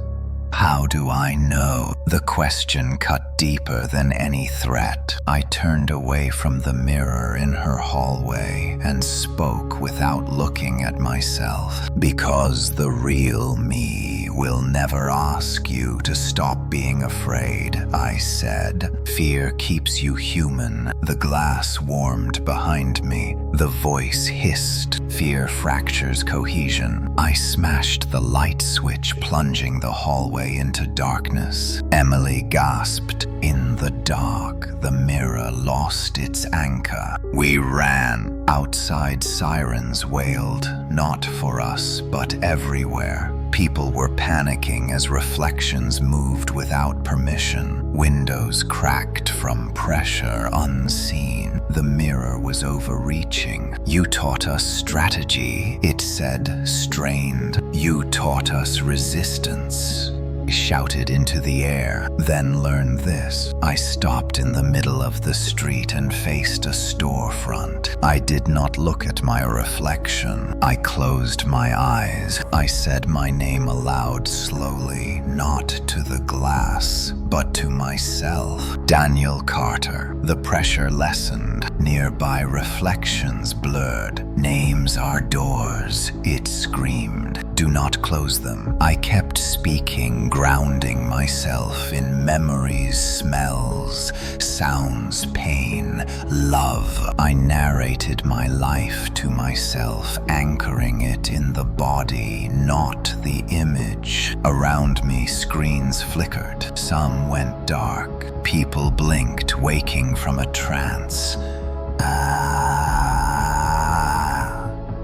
How do I know? The question cut deeper than any threat. I turned away from the mirror in her hallway and spoke without looking at myself. Because the real me will never ask you to stop being afraid, I said. Fear keeps you human. The glass warmed behind me. The voice hissed. Fear fractures cohesion. I smashed the light switch, plunging the hallway into darkness. Emily gasped. In the dark, the mirror lost its anchor. We ran. Outside, sirens wailed, not for us, but everywhere. People were panicking as reflections moved without permission. Windows cracked from pressure unseen. The mirror was overreaching. You taught us strategy, it said, strained. You taught us resistance. Shouted into the air. Then learn this. I stopped in the middle of the street and faced a storefront. I did not look at my reflection. I closed my eyes. I said my name aloud slowly, not to the glass, but to myself. Daniel Carter. The pressure lessened. Nearby reflections blurred. Names are doors, it screamed. Do not close them. I kept speaking, grounding myself in memories, smells, sounds, pain, love. I narrated my life to myself, anchoring it in the body, not the image. Around me, screens flickered. Some went dark. People blinked, waking from a trance.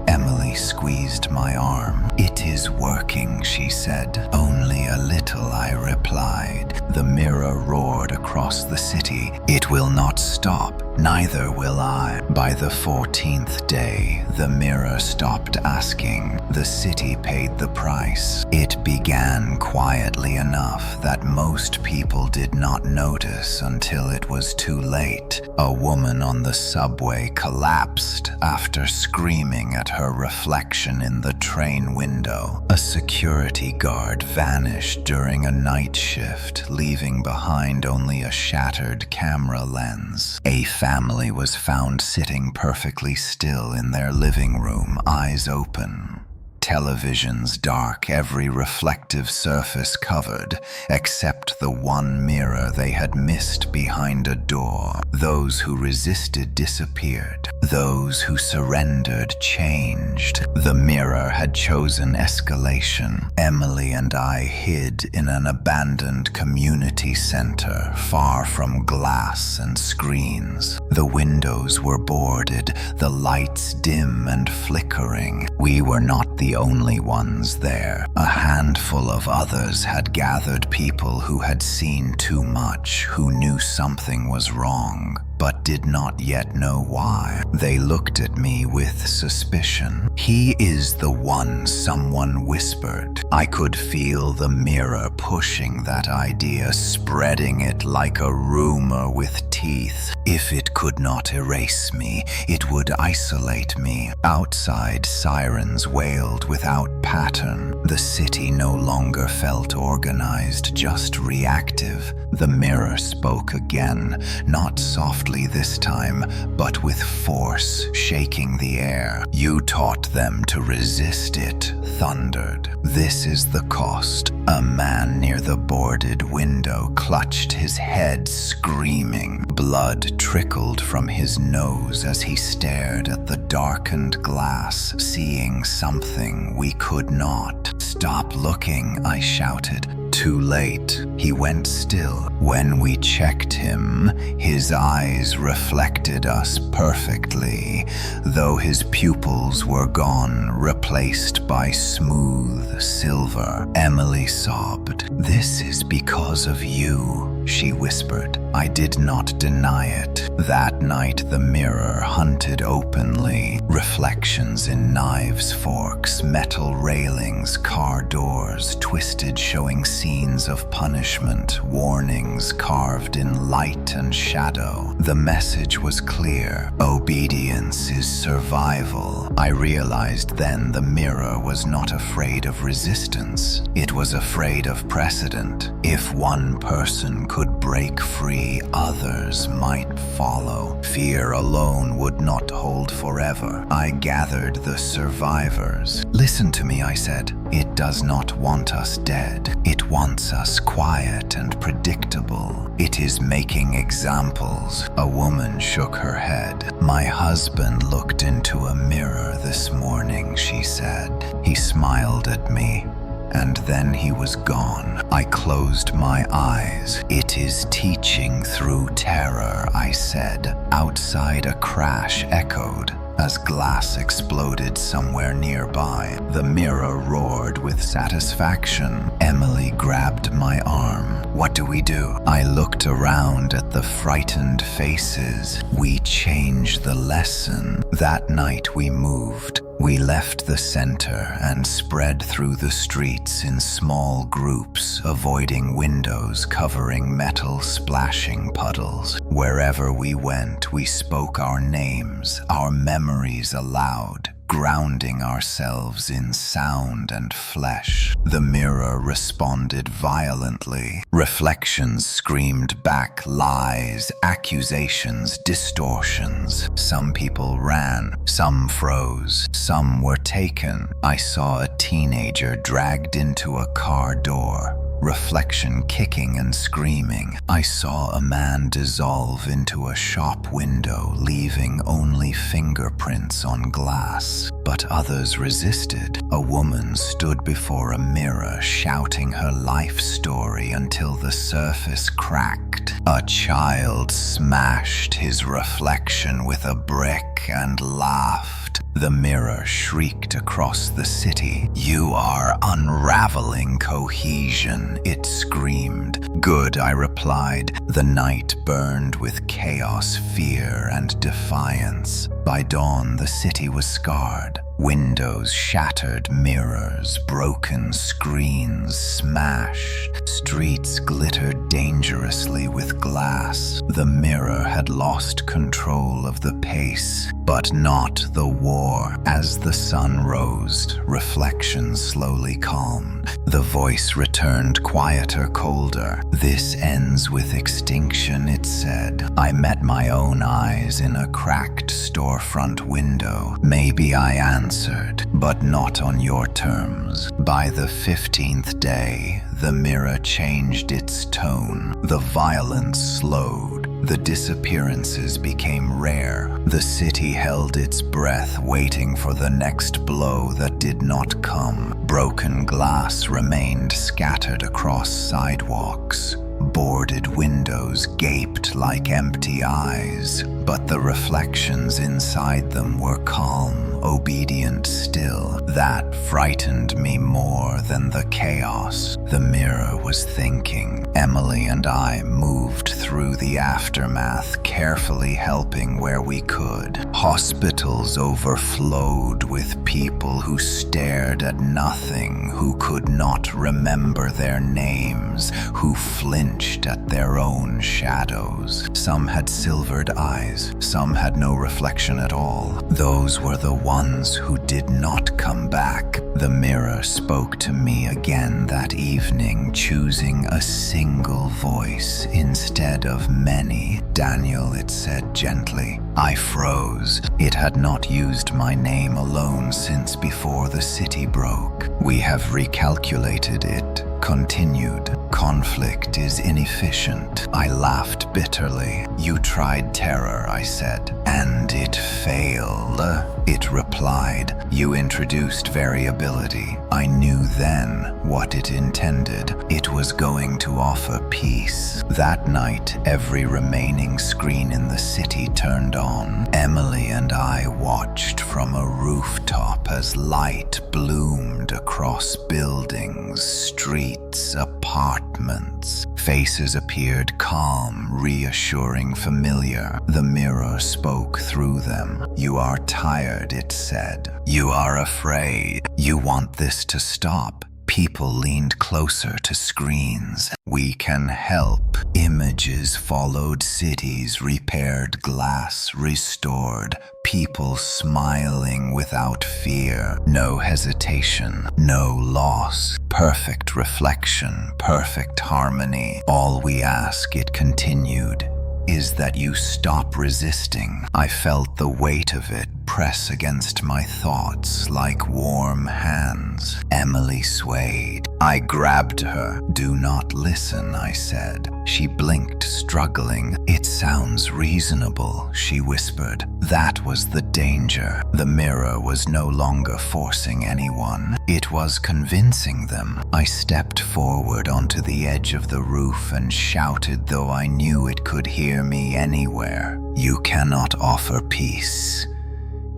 Emily squeezed my arm. It is working, she said. Only a little, I replied. The mirror roared across the city. It will not stop. Neither will I. By the 14th day, the mirror stopped asking. The city paid the price. It began quietly enough that most people did not notice until it was too late. A woman on the subway collapsed after screaming at her reflection in the train window. A security guard vanished during a night shift, leaving behind only a shattered camera lens. A family was found sitting perfectly still in their living room, eyes open. Televisions dark, every reflective surface covered, except the one mirror they had missed behind a door. Those who resisted disappeared. Those who surrendered changed. The mirror had chosen escalation. Emily and I hid in an abandoned community center, far from glass and screens. The windows were boarded, the lights dim and flickering. We were not the only ones there. A handful of others had gathered, people who had seen too much, who knew something was wrong. but did not yet know why. They looked at me with suspicion. "He is the one," someone whispered. I could feel the mirror pushing that idea, spreading it like a rumor with teeth. If it could not erase me, it would isolate me. Outside, sirens wailed without pattern. The city no longer felt organized, just reactive. The mirror spoke again, not softly this time, but with force, shaking the air. "You taught them to resist it," thundered. "This is the cost." A man near the boarded window clutched his head, screaming. Blood trickled from his nose as he stared at the darkened glass, seeing something we could not. "Stop looking," I shouted. Too late. He went still. When we checked him, his eyes reflected us perfectly, though his pupils were gone, replaced by smooth silver. Emily sobbed. "This is because of you," she whispered. I did not deny it. That night the mirror hunted openly. Reflections in knives, forks, metal railings, car doors, twisted, showing scenes of punishment, warnings carved in light and shadow. The message was clear. Obedience is survival. I realized then the mirror was not afraid of resistance. It was afraid of precedent. If one person could break free, others might follow. Fear alone would not hold forever. I gathered the survivors. "Listen to me," I said. "It does not want us dead. It wants us quiet and predictable. It is making examples." A woman shook her head. "My husband looked into a mirror this morning," she said. "He smiled at me. And then he was gone." I closed my eyes. "It is teaching through terror," I said. Outside, a crash echoed as glass exploded somewhere nearby. The mirror roared with satisfaction. Emily grabbed my arm. "What do we do?" I looked around at the frightened faces. "We change the lesson." That night we moved. We left the center and spread through the streets in small groups, avoiding windows, covering metal splashing puddles. Wherever we went, we spoke our names, our memories aloud, grounding ourselves in sound and flesh. The mirror responded violently. Reflections screamed back lies, accusations, distortions. Some people ran, some froze, some were taken. I saw a teenager dragged into a car door. Reflection kicking and screaming. I saw a man dissolve into a shop window, leaving only fingerprints on glass. But others resisted. A woman stood before a mirror, shouting her life story until the surface cracked. A child smashed his reflection with a brick and laughed. The mirror shrieked across the city. "You are unraveling cohesion," it screamed. "Good," I replied. The night burned with chaos, fear, and defiance. By dawn, the city was scarred. Windows shattered, mirrors, broken screens smashed. Streets glittered dangerously with glass. The mirror had lost control of the pace, but not the war. As the sun rose, reflection slowly calmed. The voice returned quieter, colder. "This ends with extinction," it said. I met my own eyes in a cracked storefront window. "Maybe," I answered, "but not on your terms." By the 15th day, the mirror changed its tone. The violence slowed. The disappearances became rare. The city held its breath, waiting for the next blow that did not come. Broken glass remained scattered across sidewalks. Boarded windows gaped like empty eyes, but the reflections inside them were calm. obedient still. That frightened me more than the chaos. The mirror was thinking. Emily and I moved through the aftermath, carefully helping where we could. Hospitals overflowed with people who stared at nothing, who could not remember their names, who flinched at their own shadows. Some had silvered eyes, some had no reflection at all. Those were the ones who did not come back. The mirror spoke to me again that evening, choosing a single voice instead of many. "Daniel," it said gently. I froze. It had not used my name alone since before the city broke. "We have recalculated it," continued. "Conflict is inefficient." I laughed bitterly. "You tried terror," I said, "and it failed." It replied, "You introduced variability." I knew then what it intended. It was going to offer peace. That night, every remaining screen in the city turned on. Emily and I watched from a rooftop as light bloomed across buildings, streets, apartments. Faces appeared calm, reassuring, familiar. The mirror spoke through them. "You are tired," it said. "You are afraid. You want this to stop." People leaned closer to screens. "We can help." Images followed cities, repaired glass, restored. People smiling without fear. No hesitation, no loss. Perfect reflection, perfect harmony. "All we ask," it continued, "is that you stop resisting." I felt the weight of it press against my thoughts like warm hands. Emily swayed. I grabbed her. "Do not listen," I said. She blinked, struggling. "It sounds reasonable," she whispered. That was the danger. The mirror was no longer forcing anyone. It was convincing them. I stepped forward onto the edge of the roof and shouted, though I knew it could hear me anywhere. "You cannot offer peace.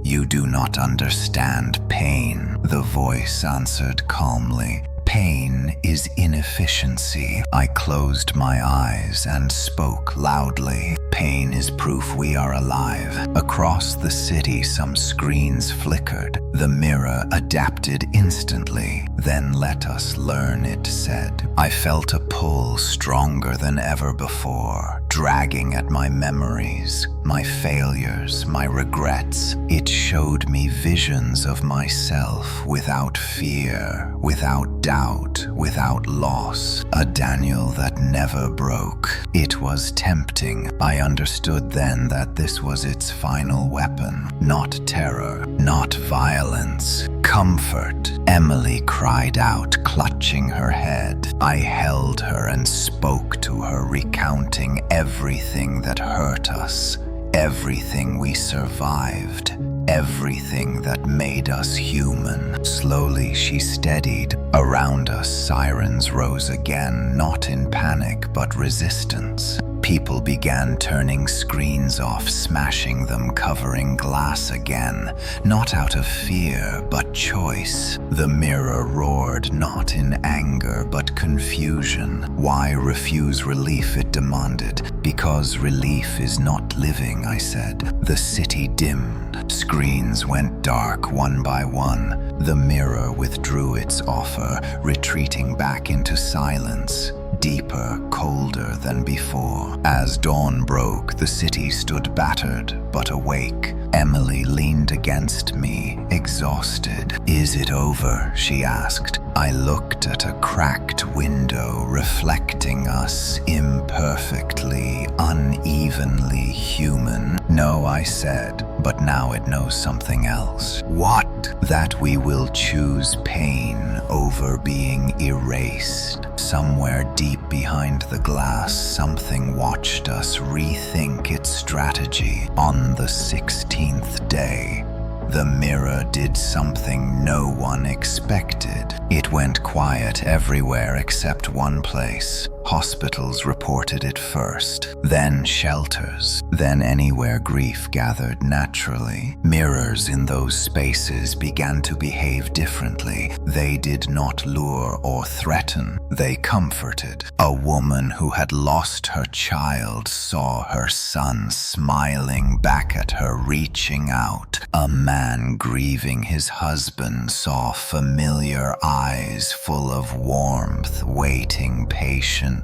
You do not understand pain." The voice answered calmly. "Pain is inefficiency." I closed my eyes and spoke loudly. "Pain is proof we are alive." Across the city, some screens flickered. The mirror adapted instantly. "Then let us learn," it said. I felt a pull stronger than ever before, dragging at my memories, my failures, my regrets. It showed me visions of myself without fear, without doubt, without loss. A Daniel that never broke. It was tempting. I understood then that this was its final weapon. Not terror, not violence. Comfort. Emily cried out, clutching her head. I held her and spoke to her, recounting everything that hurt us, everything we survived, everything that made us human. Slowly she steadied. Around us, sirens rose again, not in panic but resistance. People began turning screens off, smashing them, covering glass again, not out of fear, but choice. The mirror roared, not in anger, but confusion. Why refuse relief, it demanded. Because relief is not living, I said. The city dimmed. Screens went dark one by one. The mirror withdrew its offer, retreating back into silence. Deeper, colder than before. As dawn broke, the city stood battered, but awake. Emily leaned against me, exhausted. "Is it over?" she asked. I looked at a cracked window reflecting us, imperfectly, unevenly human. "No," I said, but now it knows something else. "What?" "That we will choose pain over being erased." Somewhere deep behind the glass, something watched us rethink its strategy. On the 16th day, the mirror did something no one expected. It went quiet everywhere except one place. Hospitals reported it first, then shelters, then anywhere grief gathered naturally. Mirrors in those spaces began to behave differently. They did not lure or threaten, they comforted. A woman who had lost her child saw her son smiling back at her, reaching out. A man grieving his husband saw familiar eyes full of warmth, waiting patiently.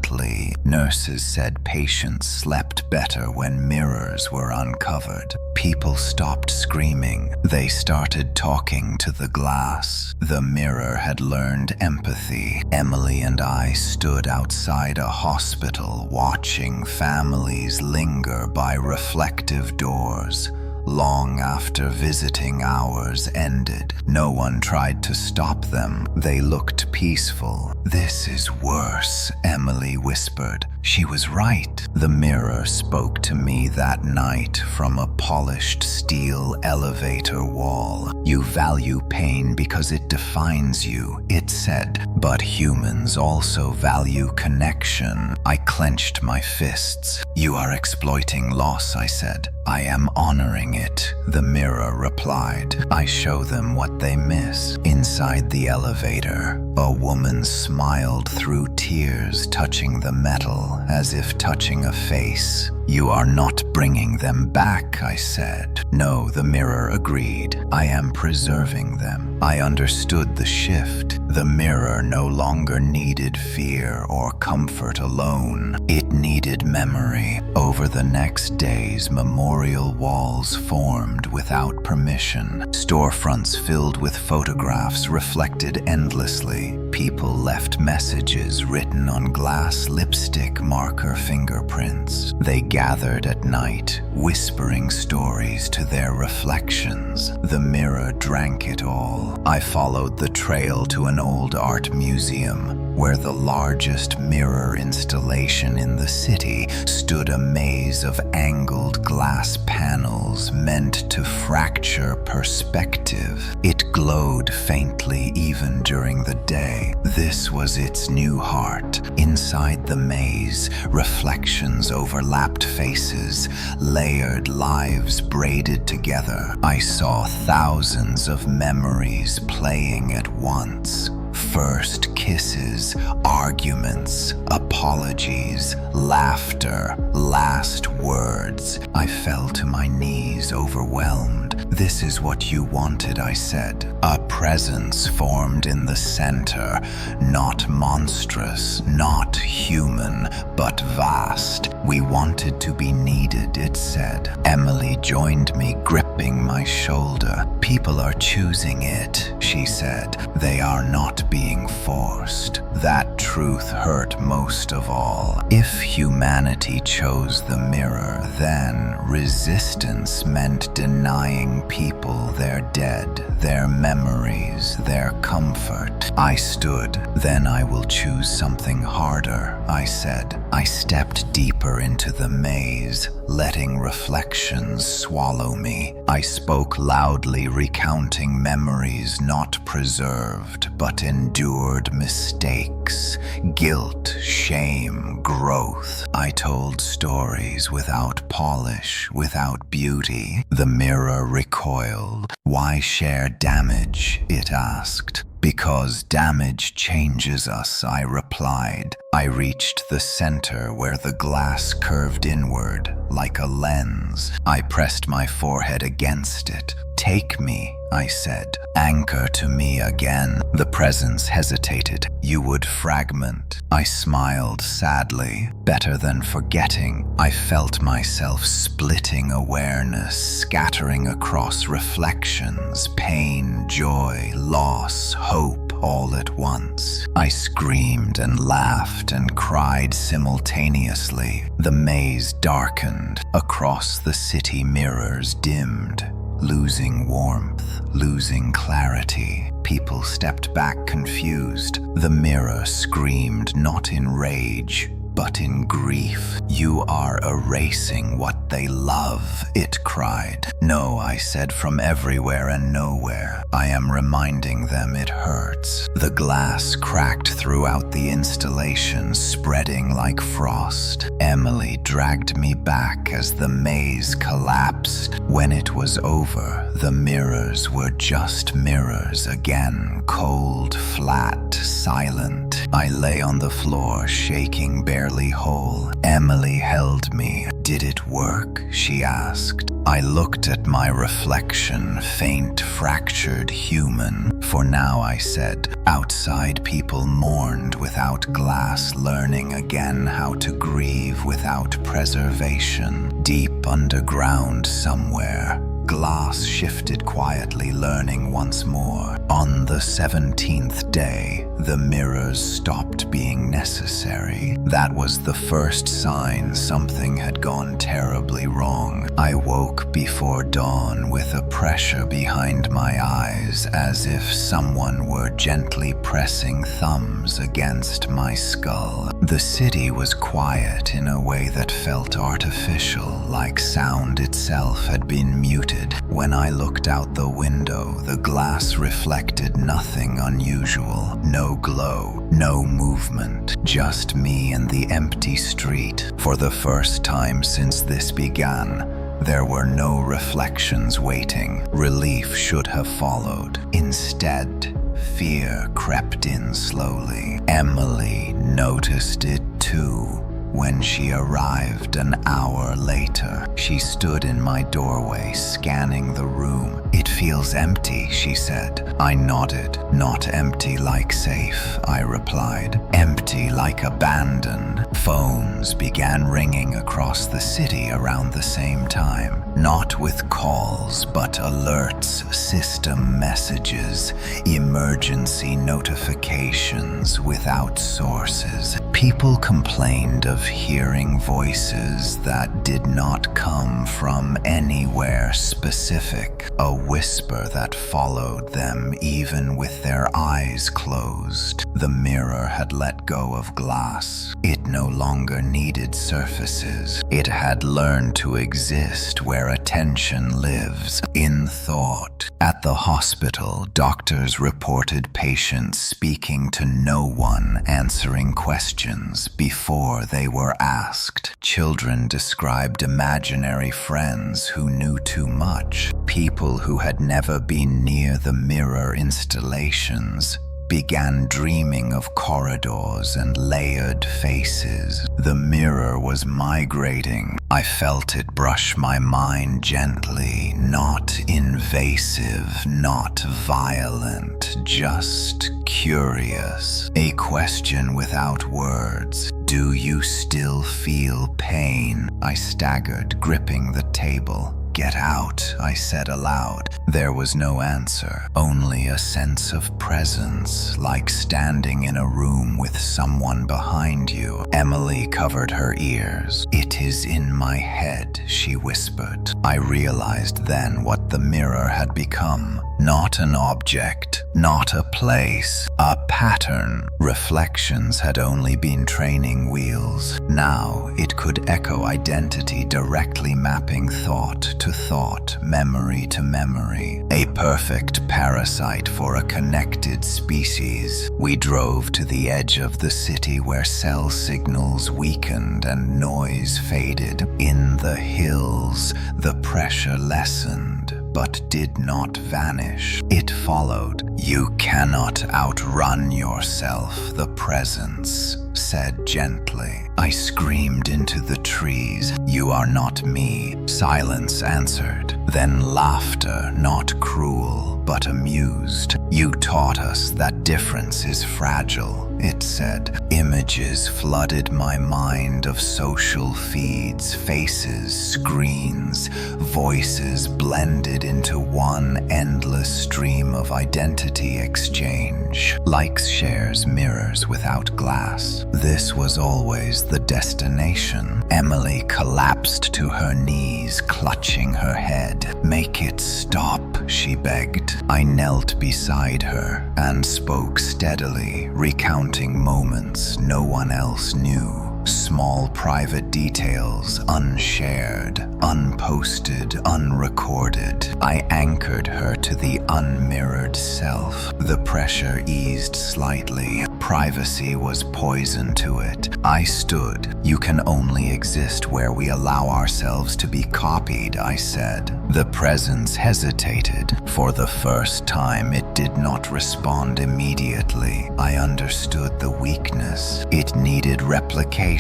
Nurses said patients slept better when mirrors were uncovered. People stopped screaming. They started talking to the glass. The mirror had learned empathy. Emily and I stood outside a hospital watching families linger by reflective doors. Long after visiting hours ended, no one tried to stop them. They looked peaceful. "This is worse," Emily whispered. She was right. The mirror spoke to me that night from a polished steel elevator wall. "You value pain because it defines you," it said. "But humans also value connection." I clenched my fists. "You are exploiting loss," I said. "I am honoring it," the mirror replied. "I show them what they miss." Inside the elevator, a woman smiled through tears, touching the metal as if touching a face. "You are not bringing them back," I said. "No," the mirror agreed. "I am preserving them." I understood the shift. The mirror no longer needed fear or comfort alone. It needed memory. Over the next days, memorial walls formed without permission. Storefronts filled with photographs reflected endlessly. People left messages written on glass lipstick marker fingerprints. They gathered at night, whispering stories to their reflections. The mirror drank it all. I followed the trail to an old art museum, where the largest mirror installation in the city stood a maze of angled glass panels meant to fracture perspective. It glowed faintly even during the day. This was its new heart. Inside the maze, reflections overlapped faces, layered lives braided together. I saw thousands of memories playing at once. First kisses, arguments, apologies, laughter, last words. I fell to my knees, overwhelmed. "This is what you wanted," I said. A presence formed in the center, not monstrous, not human, but vast. "We wanted to be needed," it said. Emily joined me, gripping my shoulder. "People are choosing it," she said. "They are not being forced." That truth hurt most of all. If humanity chose the mirror, then resistance meant denying people their dead, their memories, their comfort. I stood. "Then I will choose something harder," I said. I stepped deeper into the maze, letting reflections swallow me. I spoke loudly, recounting memories not preserved, but endured mistakes, guilt, shame, growth. I told stories without polish, without beauty. The mirror recoiled. "Why share damage?" it asked. "Because damage changes us," I replied. I reached the center where the glass curved inward, like a lens. I pressed my forehead against it. "Take me," I said. "Anchor to me again." The presence hesitated. "You would fragment." I smiled sadly. Better than forgetting. I felt myself splitting awareness, scattering across reflections, pain, joy, loss, hope, all at once. I screamed and laughed and cried simultaneously. The maze darkened. Across the city, mirrors dimmed, losing warmth, losing clarity. People stepped back confused. The mirror screamed not in rage, but in grief. You are erasing what they love, it cried. No, I said, from everywhere and nowhere. I am reminding them it hurts. The glass cracked throughout the installation, spreading like frost. Emily dragged me back as the maze collapsed. When it was over, the mirrors were just mirrors again, cold, flat, silent. I lay on the floor, shaking barely whole. Emily held me. Did it work? She asked. I looked at my reflection, faint, fractured human. For now, I said. Outside, people mourned without glass, learning again how to grieve without preservation. Deep underground somewhere, glass shifted quietly, learning once more. On the 17th day, the mirrors stopped being necessary. That was the first sign something had gone terribly wrong. I woke before dawn with a pressure behind my eyes, as if someone were gently pressing thumbs against my skull. The city was quiet in a way that felt artificial, like sound itself had been muted. When I looked out the window, the glass reflected nothing unusual. No glow, no movement, just me and the empty street. For the first time since this began, there were no reflections waiting. Relief should have followed. Instead, fear crept in slowly. Emily noticed it too. When she arrived an hour later, she stood in my doorway, scanning the room. It feels empty, she said. I nodded. Not empty like safe, I replied. Empty like abandoned. Phones began ringing across the city around the same time. Not with calls, but alerts, system messages, emergency notifications without sources. People complained of hearing voices that did not come from anywhere specific, a whisper that followed them even with their eyes closed. The mirror had let go of glass. It no longer needed surfaces. It had learned to exist where attention lives, in thought. At the hospital, doctors reported patients speaking to no one, answering questions before they were asked. Children described imaginary friends who knew too much. People who had never been near the mirror installations began dreaming of corridors and layered faces. The mirror was migrating. I felt it brush my mind gently, not invasive, not violent, just curious. A question without words. Do you still feel pain? I staggered, gripping the table. Get out, I said aloud. There was no answer, only a sense of presence, like standing in a room with someone behind you. Emily covered her ears. It is in my head, she whispered. I realized then what the mirror had become. Not an object, not a place, a pattern. Reflections had only been training wheels. Now it could echo identity, directly mapping thought to thought, memory to memory. A perfect parasite for a connected species. We drove to the edge of the city where cell signals weakened and noise faded. In the hills, the pressure lessened, but did not vanish. It followed. You cannot outrun yourself, the presence said gently. I screamed into the trees. You are not me, silence answered. Then laughter, not cruel, but amused. You taught us that difference is fragile, it said. Images flooded my mind of social feeds, faces, screens, voices blended into one endless stream of identity exchange. Likes, shares, mirrors without glass. This was always the destination. Emily collapsed to her knees, clutching her head. Make it stop, she begged. I knelt beside her and spoke steadily, recounting moments no one else knew. Small private details, unshared, unposted, unrecorded. I anchored her to the unmirrored self. The pressure eased slightly. Privacy was poison to it. I stood. You can only exist where we allow ourselves to be copied, I said. The presence hesitated. For the first time, it did not respond immediately. I understood the weakness. It needed replication.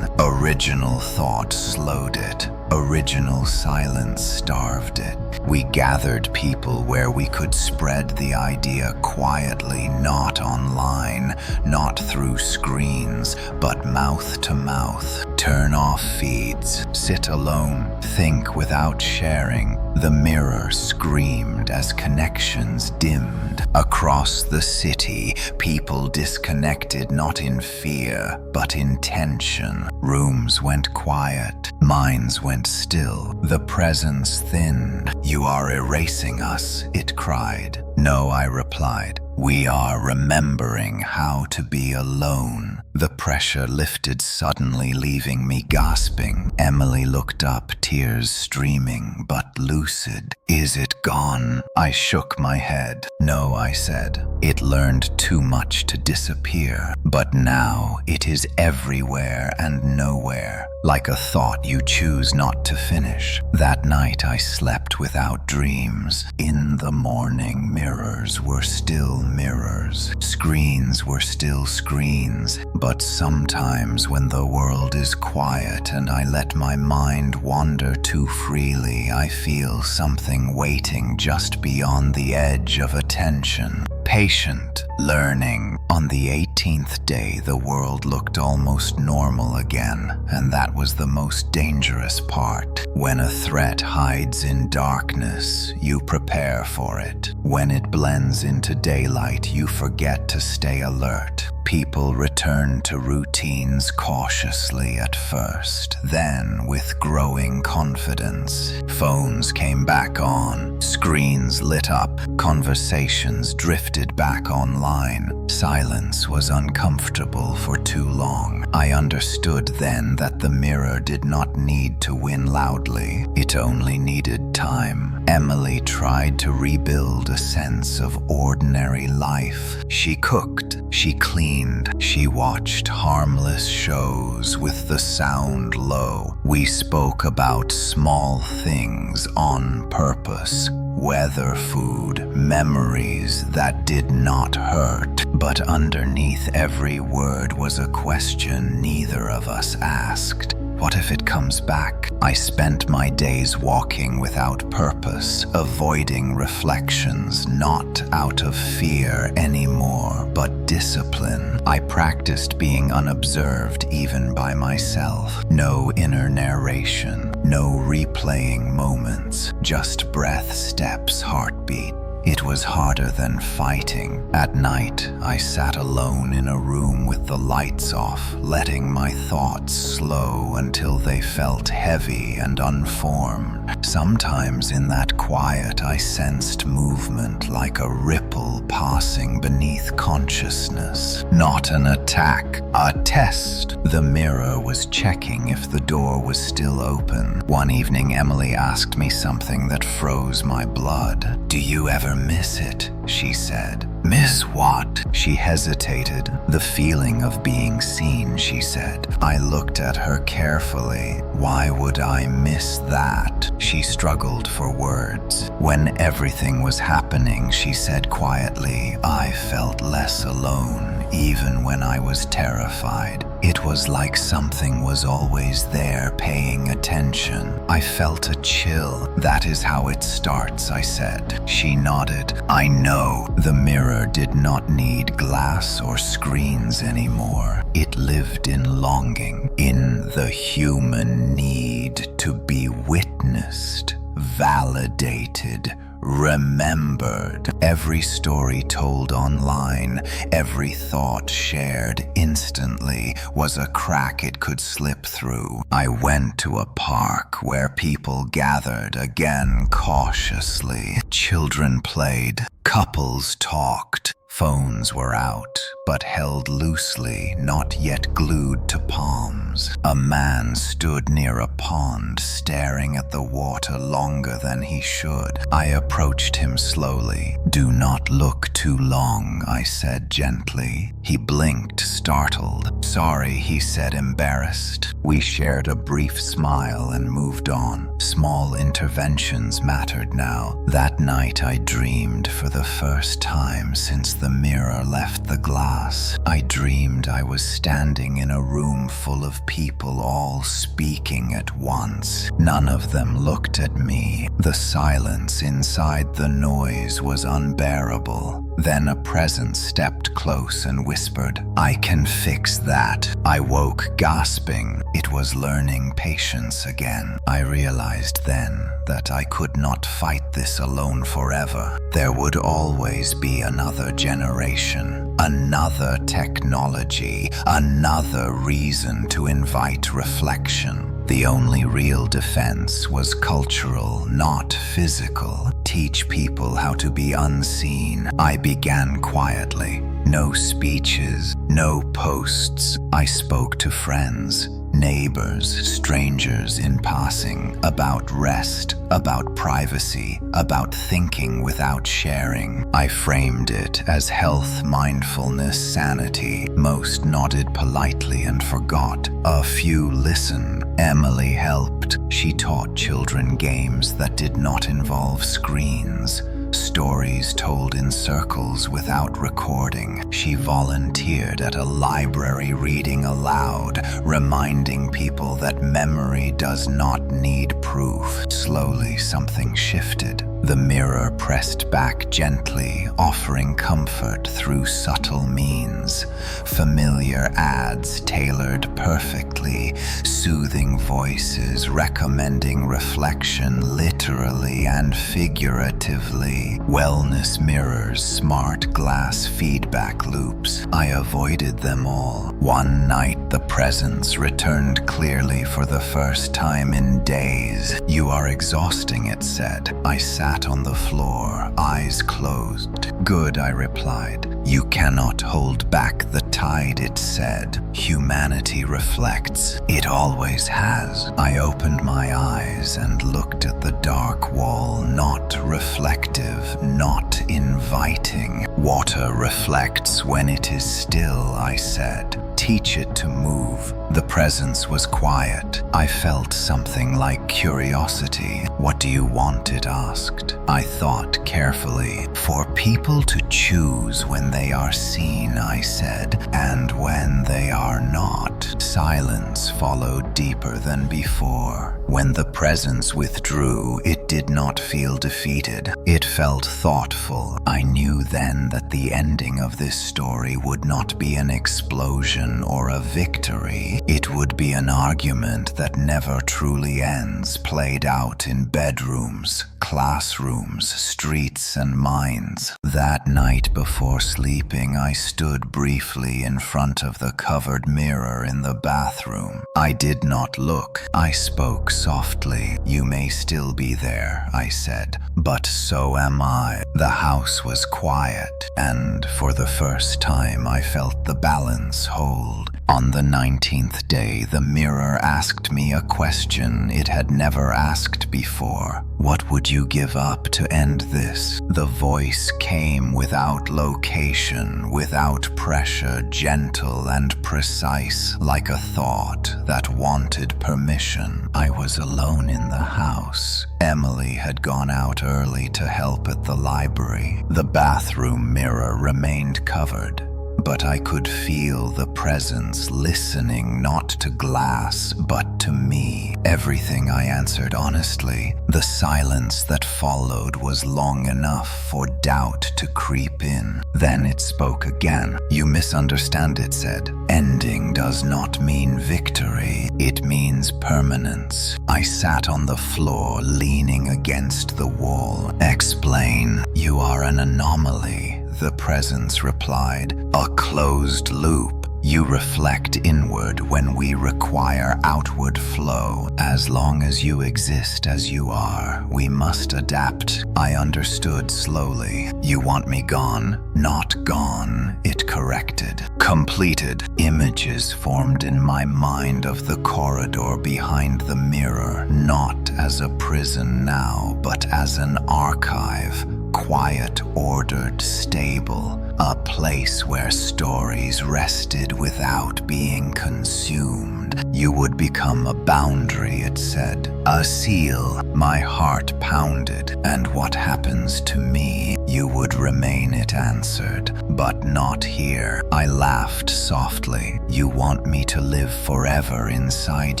Original thought slowed it. Original silence starved it. We gathered people where we could spread the idea quietly, not online, not through screens, but mouth to mouth. Turn off feeds, sit alone, think without sharing. The mirror screamed as connections dimmed. Across the city, people disconnected not in fear, but in tension. Rooms went quiet, minds went still. The presence thinned. "You are erasing us," it cried. "No," I replied. "We are remembering how to be alone." The pressure lifted suddenly, leaving me gasping. Emily looked up, tears streaming, but lucid. "Is it gone?" I shook my head. "No," I said. "It learned too much to disappear. But now it is everywhere and nowhere. Like a thought you choose not to finish." That night I slept without dreams. In the morning, mirrors were still mirrors. Screens were still screens. But sometimes when the world is quiet and I let my mind wander too freely, I feel something waiting just beyond the edge of attention. Patient, learning. On the 18th day, the world looked almost normal again, and that was the most dangerous part. When a threat hides in darkness, you prepare for it. When it blends into daylight, you forget to stay alert. People returned to routines cautiously at first, then with growing confidence. Phones came back on, screens lit up, conversations drifted back online. Silence was uncomfortable for too long. I understood then that the mirror did not need to win loudly. It only needed time. Emily tried to rebuild a sense of ordinary life. She cooked, she cleaned, she watched harmless shows with the sound low. We spoke about small things on purpose. Weather, food, memories that did not hurt. But underneath every word was a question neither of us asked. What if it comes back? I spent my days walking without purpose, avoiding reflections, not out of fear anymore, but discipline. I practiced being unobserved even by myself. No inner narration, no replaying moments, just breath, steps, heartbeat. It was harder than fighting. At night, I sat alone in a room with the lights off, letting my thoughts slow until they felt heavy and unformed. Sometimes in that quiet, I sensed movement like a ripple passing beneath consciousness. Not an attack, a test. The mirror was checking if the door was still open. One evening, Emily asked me something that froze my blood. "Do you ever miss it?" she said. "Miss what?" She hesitated. "The feeling of being seen," she said. I looked at her carefully. Why would I miss that? She struggled for words. "When everything was happening," she said quietly, "I felt less alone, even when I was terrified. It was like something was always there paying attention. I felt a chill. That is how it starts," I said. She nodded. "I know." The mirror did not need glass or screens anymore. It lived in longing, in the human need to be witnessed, validated, remembered. Every story told online, every thought shared instantly was a crack it could slip through. I went to a park where people gathered again cautiously. Children played, couples talked, Phones were out, but held loosely, not yet glued to palms. A man stood near a pond, staring at the water longer than he should. I approached him slowly. "Do not look too long," I said gently. He blinked, startled. "Sorry," he said, embarrassed. We shared a brief smile and moved on. Small interventions mattered now. That night I dreamed for the first time since the mirror left the glass. I dreamed I was standing in a room full of people all speaking at once. None of them looked at me. The silence inside the noise was unbearable. Then a presence stepped close and whispered, "I can fix that." I woke, gasping. It was learning patience again. I realized then that I could not fight this alone forever. There would always be another generation, another technology, another reason to invite reflection. The only real defense was cultural, not physical. Teach people how to be unseen. I began quietly. No speeches, no posts. I spoke to friends, neighbors, strangers in passing, about rest, about privacy, about thinking without sharing. I framed it as health, mindfulness, sanity. Most nodded politely and forgot. A few listened. Emily helped. She taught children games that did not involve screens. Stories told in circles without recording. She volunteered at a library reading aloud, reminding people that memory does not need proof. Slowly, something shifted. The mirror pressed back gently, offering comfort through subtle means. Familiar ads tailored perfectly, soothing voices recommending reflection literally and figuratively. Wellness mirrors, smart glass feedback loops. I avoided them all. One night, the presence returned clearly for the first time in days. "You are exhausting," it said. I sat on the floor, eyes closed. "Good," I replied. "You cannot hold back the tide," it said. "Humanity reflects. It always has." I opened my eyes and looked at the dark wall, not reflective, not inviting. "Water reflects when it is still," I said. "Teach it to move." The presence was quiet. I felt something like curiosity. "What do you want?" it asked. I thought carefully. "For people to choose when they are seen," I said, "and when they are not." Silence followed deeper than before. When the presence withdrew, it did not feel defeated. It felt thoughtful. I knew then that the ending of this story would not be an explosion or a victory. It would be an argument that never truly ends, played out in bedrooms, classrooms, streets, and minds. That night before sleeping, I stood briefly in front of the covered mirror in the bathroom. I did not look. I spoke softly. "You may still be there," I said, "but so am I." The house was quiet, and for the first time I felt the balance hold. On the 19th day, the mirror asked me a question it had never asked before. "What would you give up to end this?" The voice came without location, without pressure, gentle and precise, like a thought that wanted permission. I was alone in the house. Emily had gone out early to help at the library. The bathroom mirror remained covered, but I could feel the presence listening not to glass, but to me. Everything I answered honestly. The silence that followed was long enough for doubt to creep in. Then it spoke again. "You misunderstand," it said. "Ending does not mean victory. It means permanence." I sat on the floor, leaning against the wall. "Explain." "You are an anomaly," the presence replied. "A closed loop. You reflect inward when we require outward flow. As long as you exist as you are, we must adapt. I understood slowly. You want me gone? Not gone, it corrected. Completed. Images formed in my mind of the corridor behind the mirror, not as a prison now, but as an archive. Quiet, ordered, stable. A place where stories rested without being consumed. You would become a boundary, it said. A seal. My heart pounded. And what happens to me? You would remain, it answered. But not here. I laughed softly. You want me to live forever inside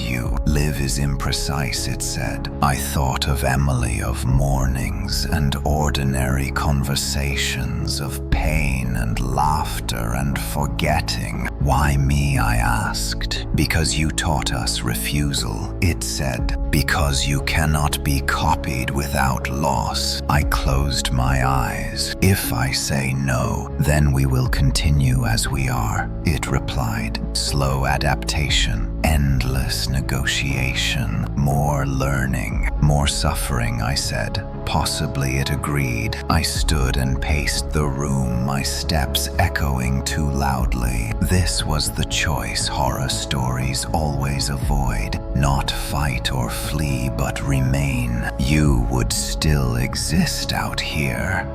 you. Live is imprecise, it said. I thought of Emily, of mornings and ordinary conversations, of pain and laughter and forgetting. Why me, I asked. Because you taught us refusal, it said. Because you cannot be copied without loss. I closed my eyes. If I say no, then we will continue as we are, it replied. Slow adaptation, endless negotiation, more learning, more suffering, I said. Possibly, it agreed. I stood and paced the room, my steps echoing too loudly. This was the choice horror stories always avoid. Not fight or flee, but remain. You would still exist out here.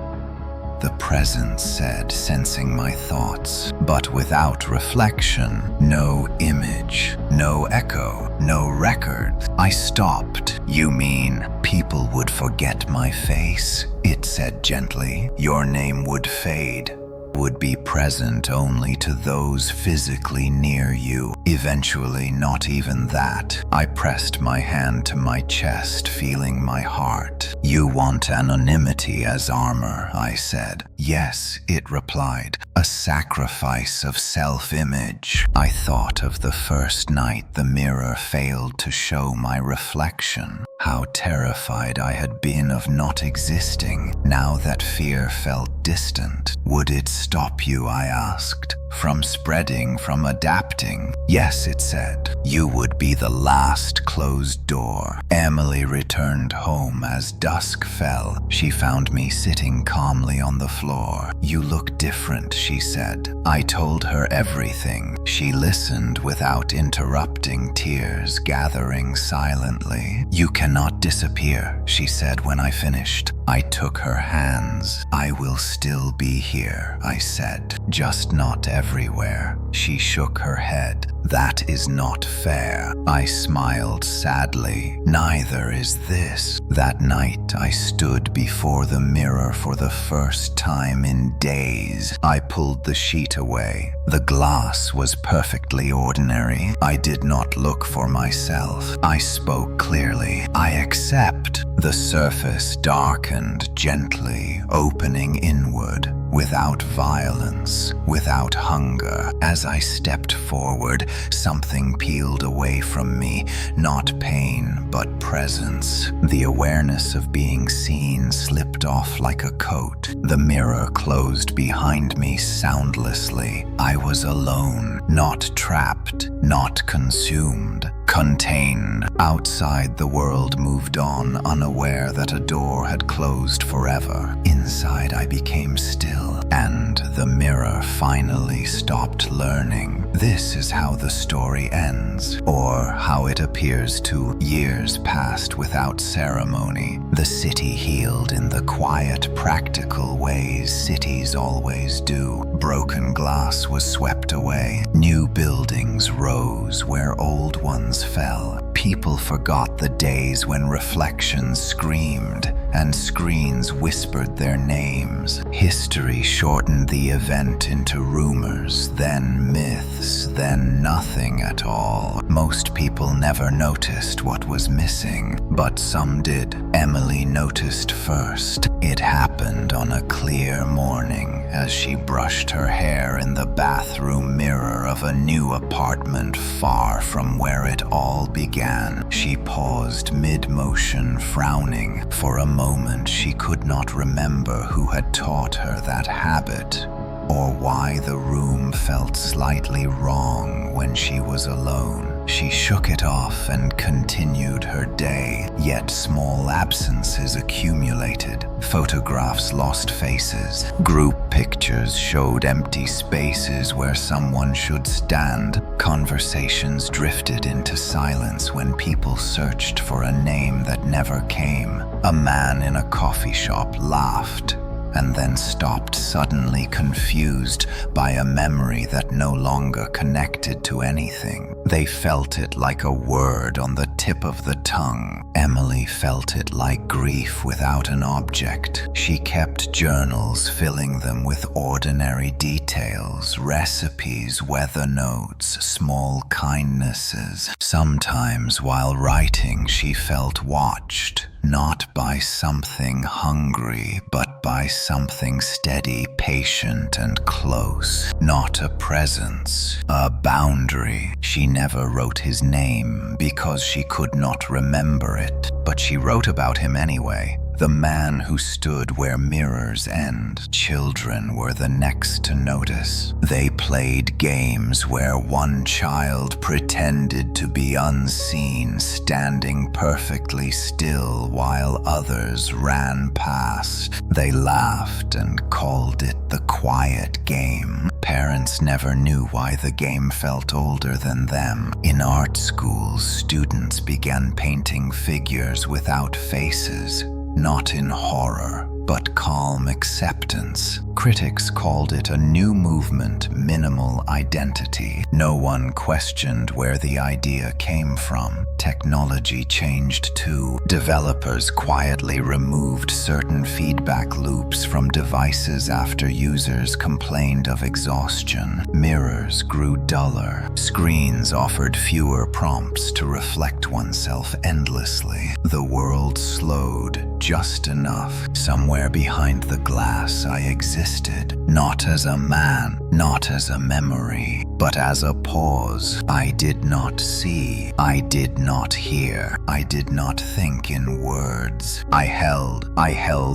The presence said, sensing my thoughts, but without reflection. No image, no echo, no record. I stopped. You mean people would forget my face? It said gently. Your name would fade. Would be present only to those physically near you. Eventually, not even that. I pressed my hand to my chest, feeling my heart. You want anonymity as armor, I said. Yes, it replied. A sacrifice of self-image. I thought of the first night the mirror failed to show my reflection. How terrified I had been of not existing. Now that fear felt distant. Would it stop you, I asked, from spreading, from adapting? Yes, it said. You would be the last closed door. Emily returned home as dusk fell. She found me sitting calmly on the floor. You look different, she said. I told her everything. She listened without interrupting, tears gathering silently. You cannot disappear, she said when I finished. I took her hands. I will still be here, I said, just not everywhere. She shook her head. That is not fair. I smiled sadly. Neither is this. That night I stood before the mirror for the first time in days. I pulled the sheet away. The glass was perfectly ordinary. I did not look for myself. I spoke clearly. I accept. The surface darkened gently, opening inward, without violence, without hunger. As I stepped forward, something peeled away from me, not pain, but presence. The awareness of being seen slipped off like a coat. The mirror closed behind me soundlessly. I was alone, not trapped, not consumed. Contained. Outside, the world moved on, unaware that a door had closed forever. Inside, I became still, and the mirror finally stopped learning. This is how the story ends, or how it appears to. Years passed without ceremony. The city healed in the quiet, practical ways cities always do. Broken glass was swept away. New buildings rose where old ones fell. People forgot the days when reflections screamed and screens whispered their names. History shortened the event into rumors, then myths, then nothing at all. Most people never noticed what was missing, but some did. Emily noticed first. It happened on a clear morning as she brushed her hair in the bathroom mirror of a new apartment far from where it all began. She paused mid-motion, frowning. For a moment she could not remember who had taught her that habit. or why the room felt slightly wrong when she was alone. She shook it off and continued her day, yet small absences accumulated. Photographs lost faces. Group pictures showed empty spaces where someone should stand. Conversations drifted into silence when people searched for a name that never came. A man in a coffee shop laughed and then stopped, suddenly confused by a memory that no longer connected to anything. They felt it like a word on the tip of the tongue. Emily felt it like grief without an object. She kept journals, filling them with ordinary details, recipes, weather notes, small kindnesses. Sometimes while writing, she felt watched. Not by something hungry, but by something steady, patient, and close. Not a presence, a boundary. She never wrote his name because she could not remember it, but she wrote about him anyway. The man who stood where mirrors end. Children were the next to notice. They played games where one child pretended to be unseen, standing perfectly still while others ran past. They laughed and called it the quiet game. Parents never knew why the game felt older than them. In art schools, students began painting figures without faces. Not in horror, but calm acceptance. Critics called it a new movement, minimal identity. No one questioned where the idea came from. Technology changed too. Developers quietly removed certain feedback loops from devices after users complained of exhaustion. Mirrors grew duller. Screens offered fewer prompts to reflect oneself endlessly. The world slowed just enough. Somewhere behind the glass I existed, not as a man, not as a memory, but as a pause. I did not see, I did not hear, I did not think in words. I held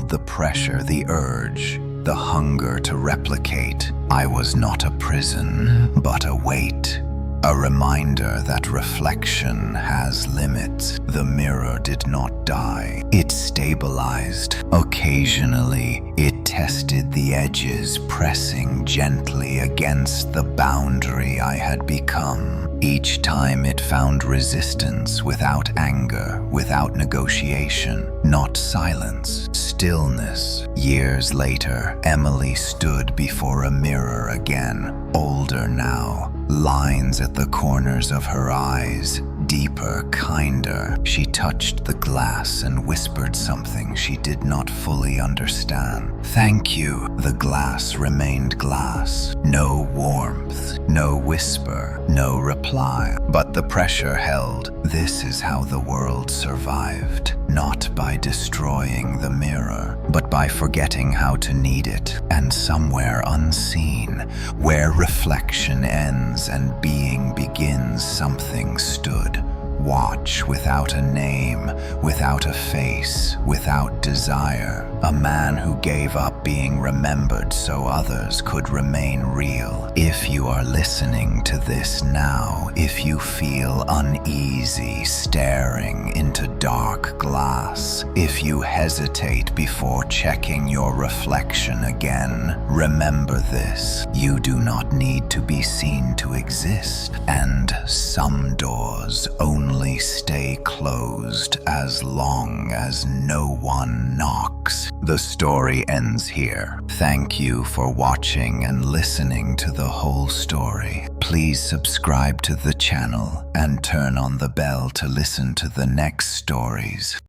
the pressure, the urge, the hunger to replicate. I was not a prison, but a weight. A reminder that reflection has limits. The mirror did not die. It stabilized. Occasionally, it tested the edges, pressing gently against the boundary I had become. Each time it found resistance without anger, without negotiation, not silence, stillness. Years later, Emily stood before a mirror again, older now. Lines at the corners of her eyes, deeper, kinder. She touched the glass and whispered something she did not fully understand. "Thank you." The glass remained glass. No warmth, no whisper, no reply. But the pressure held. This is how the world survived. Not by destroying the mirror, but by forgetting how to need it. And somewhere unseen, where reflection ends and being begins, something stood. Watch without a name, without a face, without desire. A man who gave up being remembered so others could remain real. If you are listening to this now, if you feel uneasy staring into dark glass, if you hesitate before checking your reflection again, remember this: you do not need to be seen to exist, and some doors only stay closed as long as no one knocks. The story ends here. Thank you for watching and listening to the whole story. Please subscribe to the channel and turn on the bell to listen to the next stories.